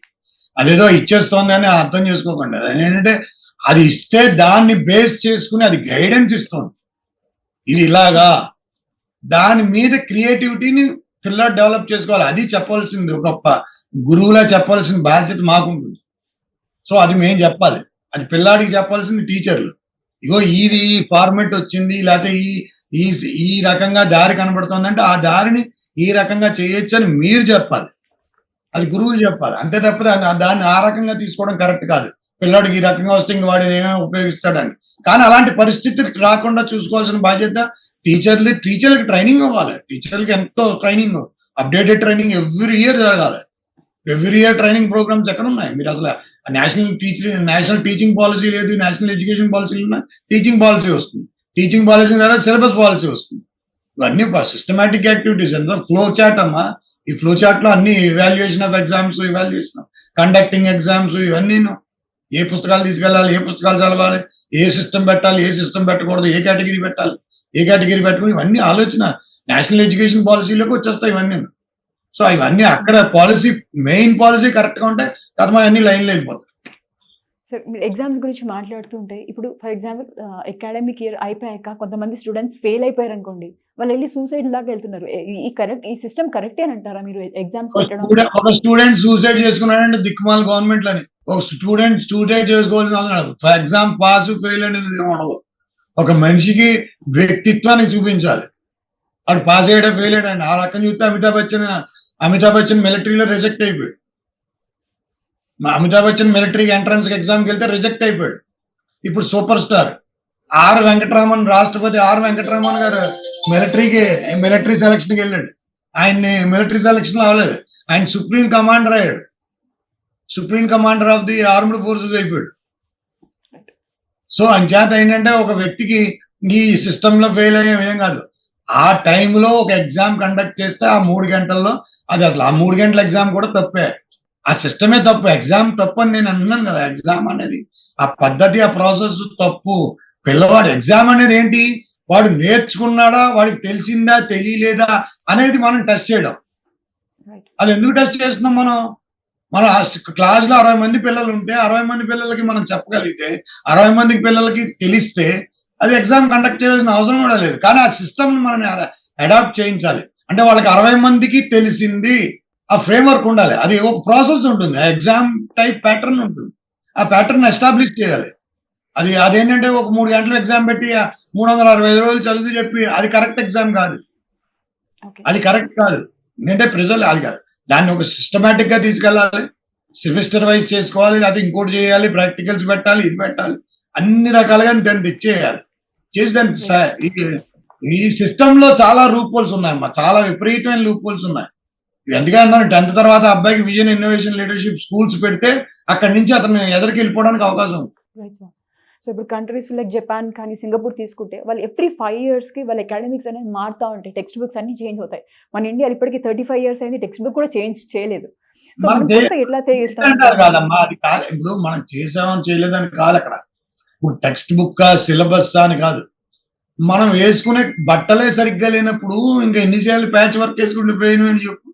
అదేదో ఇచ్చేస్తోంది అని అర్థం చేసుకోకండి. ఏంటంటే అది ఇస్తే దాన్ని బేస్ చేసుకుని అది గైడెన్స్ ఇస్తుంది, ఇది ఇలాగా, దాని మీద క్రియేటివిటీని పిల్లలు డెవలప్ చేసుకోవాలి. అది చెప్పాల్సింది ఒక గురువులా చెప్పాల్సిన బాధ్యత మాకుంటుంది. సో అది మేము చెప్పాలి, అది పిల్లాడికి చెప్పాల్సింది టీచర్లు. ఇగో ఇది ఈ ఫార్మెట్ వచ్చింది, లేకపోతే ఈ ఈ రకంగా దారి కనబడుతుంది అంటే ఆ దారిని ఈ రకంగా చేయొచ్చు అని మీరు చెప్పాలి, అది గురువులు చెప్పాలి. అంతే తప్ప దాన్ని ఆ రకంగా తీసుకోవడం కరెక్ట్ కాదు. పిల్లాడికి ఈ రకంగా వస్తే ఇంక వాడు ఏమేమి ఉపయోగిస్తాడని. కానీ అలాంటి పరిస్థితులు రాకుండా చూసుకోవాల్సిన బాధ్యత టీచర్లకి ట్రైనింగ్ ఇవ్వాలి. టీచర్లకి ఎంతో training, updated training every year జరగాలి. ఎవ్రీ ఇయర్ ట్రైనింగ్ ప్రోగ్రామ్స్ ఎక్కడ ఉన్నాయి? మీరు అసలు నేషనల్ టీచింగ్ పాలసీ లేదు, నేషనల్ ఎడ్యుకేషన్ పాలసీలు ఉన్నాయి, టీచింగ్ పాలసీ వస్తుంది. టీచింగ్ పాలసీ ద్వారా సిలబస్ పాలసీ వస్తుంది. ఇవన్నీ సిస్టమాటిక్ యాక్టివిటీస్. ఎంత ఫ్లో చార్ట్ అమ్మా, ఈ ఫ్లో చార్ట్ లో అన్ని evaluation of exams, evaluation conducting exams, ఇవన్నీ ఏ పుస్తకాలు తీసుకెళ్ళాలి, ఏ పుస్తకాలు చదవాలి, ఏ సిస్టమ్ పెట్టాలి, ఏ సిస్టమ్ పెట్టకూడదు, ఏ కేటగిరీ పెట్టాలి, ఏ కేటగిరీ పెట్టుకుని, ఇవన్నీ ఆలోచన నేషనల్ ఎడ్యుకేషన్ పాలసీలోకి వచ్చేస్తాయి ఇవన్నీ. సో ఇవన్నీ అక్కడ పాలసీ, మెయిన్ పాలసీ కరెక్ట్ గా ఉంటే కర్మ అన్ని లైన్లో వెళ్ళిపోతాయి. సార్ మీరు ఎగ్జామ్స్ గురించి మాట్లాడుతుంటే ఇప్పుడు ఫర్ ఎగ్జాంపుల్ అకాడమిక్ ఇయర్ అయిపోయాక కొంతమంది స్టూడెంట్స్ ఫెయిల్ అయిపోయారు అనుకోండి, వాళ్ళు వెళ్ళి సూసైడ్ లాగా వెళ్తున్నారు. ఈ సిస్టమ్ కరెక్టే అంటారా మీరు? ఎగ్జామ్స్ పెట్టడం, ఒక స్టూడెంట్ సూసైడ్ చేసుకున్నాడంటే దిక్కుమాల గవర్నమెంట్ అని. ఒక స్టూడెంట్ సూసైడ్ చేసుకోవాల్సిన ఎగ్జామ్ పాస్ ఫెయిల్ అనేది ఉండదు. ఒక మనిషికి వ్యక్తిత్వాన్ని చూపించాలి, వాడు పాస్ అయ్యాడా ఫెయిల్ అయ్యాడు. ఆ రకం చూస్తే అమితాబ్ బచ్చన్ మిలిటరీలో రిజెక్ట్ అయిపోయాడు. అమితాబ్ బచ్చన్ మిలిటరీ ఎంట్రన్స్ ఎగ్జామ్కి వెళ్తే రిజెక్ట్ అయిపోయాడు. ఇప్పుడు సూపర్ స్టార్ రాష్ట్రపతి ఆర్ వెంకటరామన్ గారు మిలిటరీ సెలక్షన్కి వెళ్ళాడు. ఆయన్ని మిలిటరీ సెలక్షన్ అవ్వలేదు, ఆయన సుప్రీం కమాండర్ అయ్యాడు. Supreme commander of the armed forces అయిపోయాడు. సో అంచేత ఏంటంటే ఒక వ్యక్తికి ఈ సిస్టమ్ లో ఫెయిల్ అయ్యే విధం కాదు. ఆ టైంలో ఒక ఎగ్జామ్ కండక్ట్ చేస్తే ఆ 3 గంటల్లో, అది అసలు ఆ 3 గంటల ఎగ్జామ్ కూడా తప్పే, ఆ సిస్టమే తప్పు, ఎగ్జామ్ తప్పు అని నేను అన్నాను కదా. ఎగ్జామ్ అనేది ఆ పద్ధతి, ఆ ప్రాసెస్ తప్పు. పిల్లవాడు ఎగ్జామ్ అనేది ఏంటి, వాడు నేర్చుకున్నాడా, వాడికి తెలిసిందా తెలియలేదా అనేది మనం టెస్ట్ చేయడం. అది ఎందుకు టెస్ట్ చేస్తున్నాం? మన క్లాస్ లో 60 మంది పిల్లలు ఉంటే 60 మంది పిల్లలకి మనం చెప్పగలిగితే, 60 మంది పిల్లలకి తెలిస్తే అది ఎగ్జామ్ కండక్ట్ చేయాల్సిన అవసరం కూడా లేదు. కానీ ఆ సిస్టమ్ మనం అడాప్ట్ చేయించాలి. అంటే వాళ్ళకి 60 మందికి తెలిసింది, ఆ ఫ్రేమ్వర్క్ ఉండాలి. అది ఒక ప్రాసెస్ ఉంటుంది, ఎగ్జామ్ టైప్ ప్యాటర్న్ ఉంటుంది, ఆ ప్యాటర్న్ ఎస్టాబ్లిష్ చేయాలి. అదేంటంటే ఒక 3 గంటలు ఎగ్జామ్ పెట్టి 365 రోజులు చదివి చెప్పి అది కరెక్ట్ ఎగ్జామ్ కాదు, అది కరెక్ట్ కాదు. ఎందుకంటే ప్రజలు అది కాదు, దాన్ని ఒక సిస్టమేటిక్ గా తీసుకెళ్ళాలి, సెమిస్టర్ వైజ్ చేసుకోవాలి, లేకపోతే ఇంకోటి చేయాలి, ప్రాక్టికల్స్ పెట్టాలి, ఇది పెట్టాలి, అన్ని రకాలుగా దాన్ని తెచ్చేయాలి. చేసి దాన్ని ఈ సిస్టమ్ లో చాలా రూప్ హోల్స్ ఉన్నాయమ్మా, చాలా విపరీతమైన రూప్ హోల్స్ ఉన్నాయి. ఎందుకంటే 10th తర్వాత అబ్బాయికి విజన్ ఇన్నోవేషన్ లీడర్షిప్ స్కూల్స్ పెడితే అక్కడి నుంచి అతను ఎదరికి వెళ్ళిపోవడానికి అవకాశం ఉంది. సో ఇప్పుడు కంట్రీస్ లైక్ జపాన్ కానీ సింగపూర్ తీసుకుంటే వాళ్ళు ఎవ్రీ 5 yearsకి వాళ్ళ అకాడమిక్స్ అనేది మారుతూ ఉంటాయి, టెక్స్ట్ బుక్స్ అన్ని చేంజ్ అవుతాయి. మన ఇండియాలో ఇప్పటికీ 35 years అయింది, టెక్స్ట్ బుక్ కూడా చేంజ్ చేయలేదు. సో మన మనం దే- కొత్త ఎట్లా అంటారు కాదమ్మా, అది కాదు. ఇప్పుడు మనం చేసామని చేయలేదని కాదు అక్కడ. ఇప్పుడు టెక్స్ట్ బుక్ సిలబస్ అని కాదు, మనం వేసుకునే బట్టలే సరిగ్గా లేనప్పుడు ఇంకా ఎన్ని చేయాలి? ప్యాచ్ వర్క్ వేసుకుంటే బ్రెయిన్ అని చెప్పు.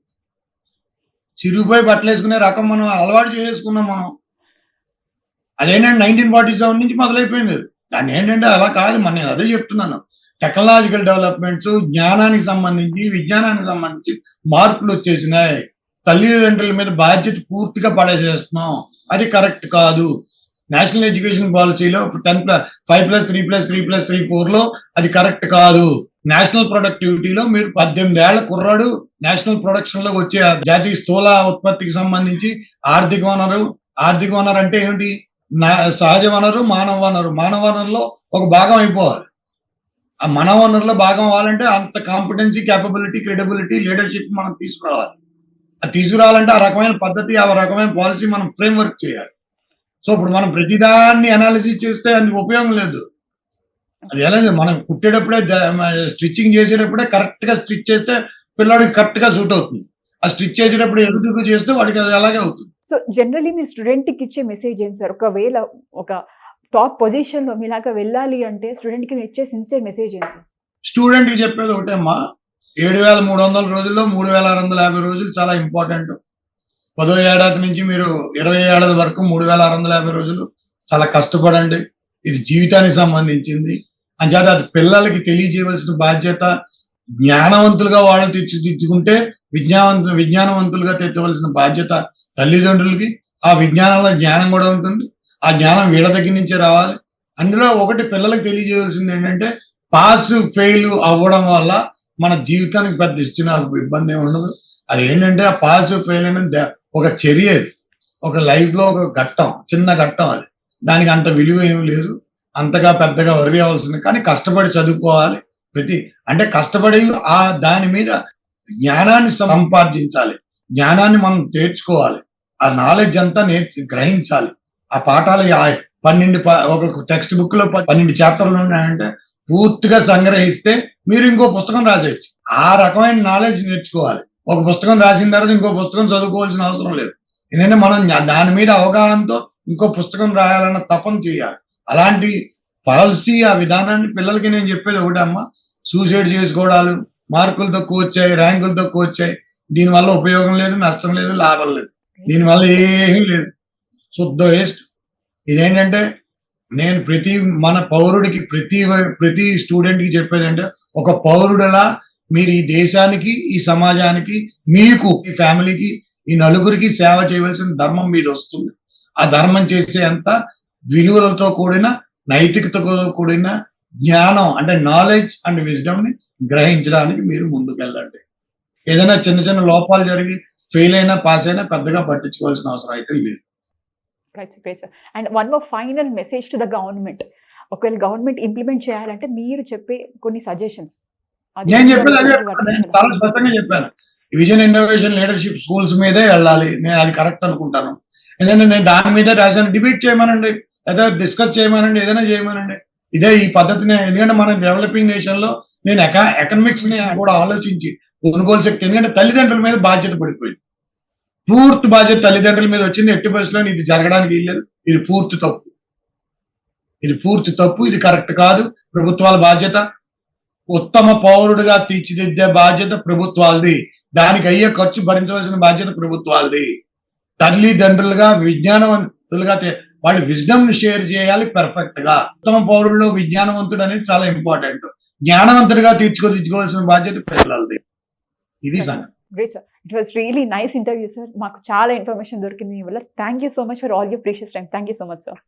చిరిగిపోయి బట్టలు వేసుకునే రకం మనం అలవాటు చేసుకున్నాం మనం. అదేంటంటే 1947 నుంచి మొదలైపోయింది అది. దాన్ని ఏంటంటే అలా కాదు, మన నేను అదే చెప్తున్నాను. టెక్నాలజికల్ డెవలప్మెంట్స్, జ్ఞానానికి సంబంధించి, విజ్ఞానానికి సంబంధించి మార్పులు వచ్చేసినాయి. తల్లిదండ్రుల మీద బాధ్యత పూర్తిగా పడేసేస్తున్నాం. అది కరెక్ట్ కాదు. నేషనల్ ఎడ్యుకేషన్ పాలసీలో 5+3+3+3+3 అది కరెక్ట్ కాదు. నేషనల్ ప్రొడక్టివిటీలో మీరు 18 ఏళ్ల కుర్రాడు నేషనల్ ప్రొడక్షన్ లోకి వచ్చే జాతీయ స్థూల ఉత్పత్తికి సంబంధించి ఆర్థిక వనరు అంటే ఏమిటి? సహజ వనరు, మానవ వనరు. మానవ వనరులో ఒక భాగం అయిపోవాలి. ఆ మానవ వనరులో భాగం అవ్వాలంటే అంత కాంపిటెన్సీ, క్యాపబిలిటీ, క్రెడిబిలిటీ, లీడర్షిప్ మనం తీసుకురావాలి. అది తీసుకురావాలంటే ఆ రకమైన పద్ధతి, ఆ రకమైన పాలసీ మనం ఫ్రేమ్ వర్క్ చేయాలి. సో ఇప్పుడు మనం ప్రతిదాన్ని అనాలిసిస్ చేస్తే అందుకు ఉపయోగం లేదు. అది ఎలా మనం కుట్టేటప్పుడే స్టిచ్చింగ్ చేసేటప్పుడే కరెక్ట్ గా స్టిచ్ చేస్తే పిల్లాడికి కరెక్ట్ గా సూట్ అవుతుంది. ఆ స్టిచ్ చేసేటప్పుడు ఎదుగుతూ చేస్తే వాడికి అది అలాగే అవుతుంది. సో జనరల్లీ మీరు స్టూడెంట్కి ఇచ్చే మెసేజ్ ఏంటి సార్? ఒకవేళ ఒక టాప్ పొజిషన్లో మీలాగా వెళ్ళాలి అంటే స్టూడెంట్కి మీరు ఇచ్చే సిన్సియర్ మెసేజ్ ఏంటి సార్? స్టూడెంట్ కి చెప్పేది ఒకటే అమ్మా, 7,300 రోజుల్లో 3,650 రోజులు చాలా ఇంపార్టెంట్. 10వ ఏడాది నుంచి మీరు 20 ఏడాది వరకు 3,650 రోజులు చాలా కష్టపడండి. ఇది జీవితానికి సంబంధించింది. అంచేత అది పిల్లలకి తెలియజేయవలసిన బాధ్యత. జ్ఞానవంతులుగా వాళ్ళని తీర్చిదిద్దుకుంటే విజ్ఞానవంతులుగా తెచ్చవలసిన బాధ్యత తల్లిదండ్రులకి. ఆ విజ్ఞానంలో జ్ఞానం కూడా ఉంటుంది. ఆ జ్ఞానం వీళ్ళ దగ్గర నుంచే రావాలి. అందులో ఒకటి పిల్లలకు తెలియజేయవలసింది ఏంటంటే, పాస్ ఫెయిల్ అవ్వడం వల్ల మన జీవితానికి పెద్ద ఇచ్చిన ఇబ్బంది ఏమి ఉండదు. అది ఏంటంటే ఆ పాస్ ఫెయిల్ అనేది ఒక చర్య, అది ఒక లైఫ్ లో ఒక ఘట్టం, చిన్న ఘట్టం. అది దానికి అంత విలువ ఏమి లేదు, అంతగా పెద్దగా వరి అవ్వాల్సింది. కానీ కష్టపడి చదువుకోవాలి. అంటే కష్టపడి ఆ దాని మీద జ్ఞానాన్ని సంపాదించాలి, జ్ఞానాన్ని మనం తెచ్చుకోవాలి, ఆ నాలెడ్జ్ అంతా గ్రహించాలి. ఆ పాఠాలు 12 ఒక టెక్స్ట్ బుక్ లో 12 చాప్టర్లు ఉన్నాయంటే పూర్తిగా సంగ్రహిస్తే మీరు ఇంకో పుస్తకం రాసేయచ్చు. ఆ రకమైన నాలెడ్జ్ నేర్చుకోవాలి. ఒక పుస్తకం రాసిన తర్వాత ఇంకో పుస్తకం చదువుకోవాల్సిన అవసరం లేదు. ఎందుకంటే మనం దాని మీద అవగాహనతో ఇంకో పుస్తకం రాయాలన్న తపన చేయాలి. అలాంటి పాలసీ, ఆ విధానాన్ని పిల్లలకి నేను చెప్పేది ఒకటే అమ్మా, సూసైడ్ చేసుకోవడాలు, మార్కులు తక్కువ వచ్చాయి, ర్యాంకులు తక్కువ వచ్చాయి, దీనివల్ల ఉపయోగం లేదు, నష్టం లేదు, లాభం లేదు. దీనివల్ల ఏమీ లేదు, శుద్ధ వేస్ట్. ఇదేంటంటే నేను మన పౌరుడికి, ప్రతి స్టూడెంట్ కి చెప్పేది అంటే, ఒక పౌరుడలా మీరు ఈ దేశానికి, ఈ సమాజానికి, మీకు, ఈ ఫ్యామిలీకి, ఈ నలుగురికి సేవ చేయవలసిన ధర్మం మీద వస్తుంది. ఆ ధర్మం చేసే అంత విలువలతో కూడిన, నైతికతతో కూడిన జ్ఞానం అంటే నాలెడ్జ్ అండ్ విజ్డమ్ ని గ్రహించడానికి మీరు ముందుకెళ్ళండి. ఏదైనా చిన్న చిన్న లోపాలు జరిగి ఫెయిల్ అయినా, పాస్ అయినా పెద్దగా పట్టించుకోవాల్సిన అవసరం అయితే లేదు. Great sir. And one more final message to the government. ఒకవేళ గవర్నమెంట్ ఇంప్లిమెంట్ చేయాలంటే మీరు చెప్పే కొన్ని సజెషన్స్. నేను చెప్పేది అదే, నేను చాలా స్పష్టంగా చెప్పాను. విజన్, ఇన్నోవేషన్, లీడర్షిప్ స్కూల్స్ మీదే వెళ్ళాలి. నేను అది కరెక్ట్ అనుకుంటాను. ఎందుకంటే నేను దాని మీద రాశాను. డిబేట్ చేయమనండి, లేదా డిస్కస్ చేయమనండి, ఏదైనా చేయమనండి. ఇదే ఈ పద్ధతిని. ఎందుకంటే మన డెవలపింగ్ నేషన్ లో నేను ఎకనామిక్స్ ని కూడా ఆలోచించి కొనుగోలు శక్తి, ఎందుకంటే తల్లిదండ్రుల మీద బాధ్యత పడిపోయింది. పూర్తి బాధ్యత తల్లిదండ్రుల మీద వచ్చింది. ఎట్టి పరిస్థితుల్లో ఇది జరగడానికి వీల్లేదు. ఇది పూర్తి తప్పు, ఇది కరెక్ట్ కాదు. ప్రభుత్వాల బాధ్యత. ఉత్తమ పౌరుడిగా తీర్చిదిద్దే బాధ్యత ప్రభుత్వాలది. దానికి అయ్యే ఖర్చు భరించవలసిన బాధ్యత ప్రభుత్వాలది. తల్లిదండ్రులుగా విజ్ఞానవంతులుగా వాళ్ళ విజ్డమ్ ని షేర్ చేయాలి పర్ఫెక్ట్ గా. ఉత్తమ పౌరుల్లో విజ్ఞానవంతుడు అనేది చాలా ఇంపార్టెంట్. జ్ఞానవంతుడిగా తీర్చుకోవాల్సిన బాధ్యత పిల్లలది. ఇది సంగతి. Great sir. It was really nice interview sir. మాకు చాలా ఇన్ఫర్మేషన్ దొరికింది మీ వల్ల. Thank you so much for all your precious time. Thank you so much sir.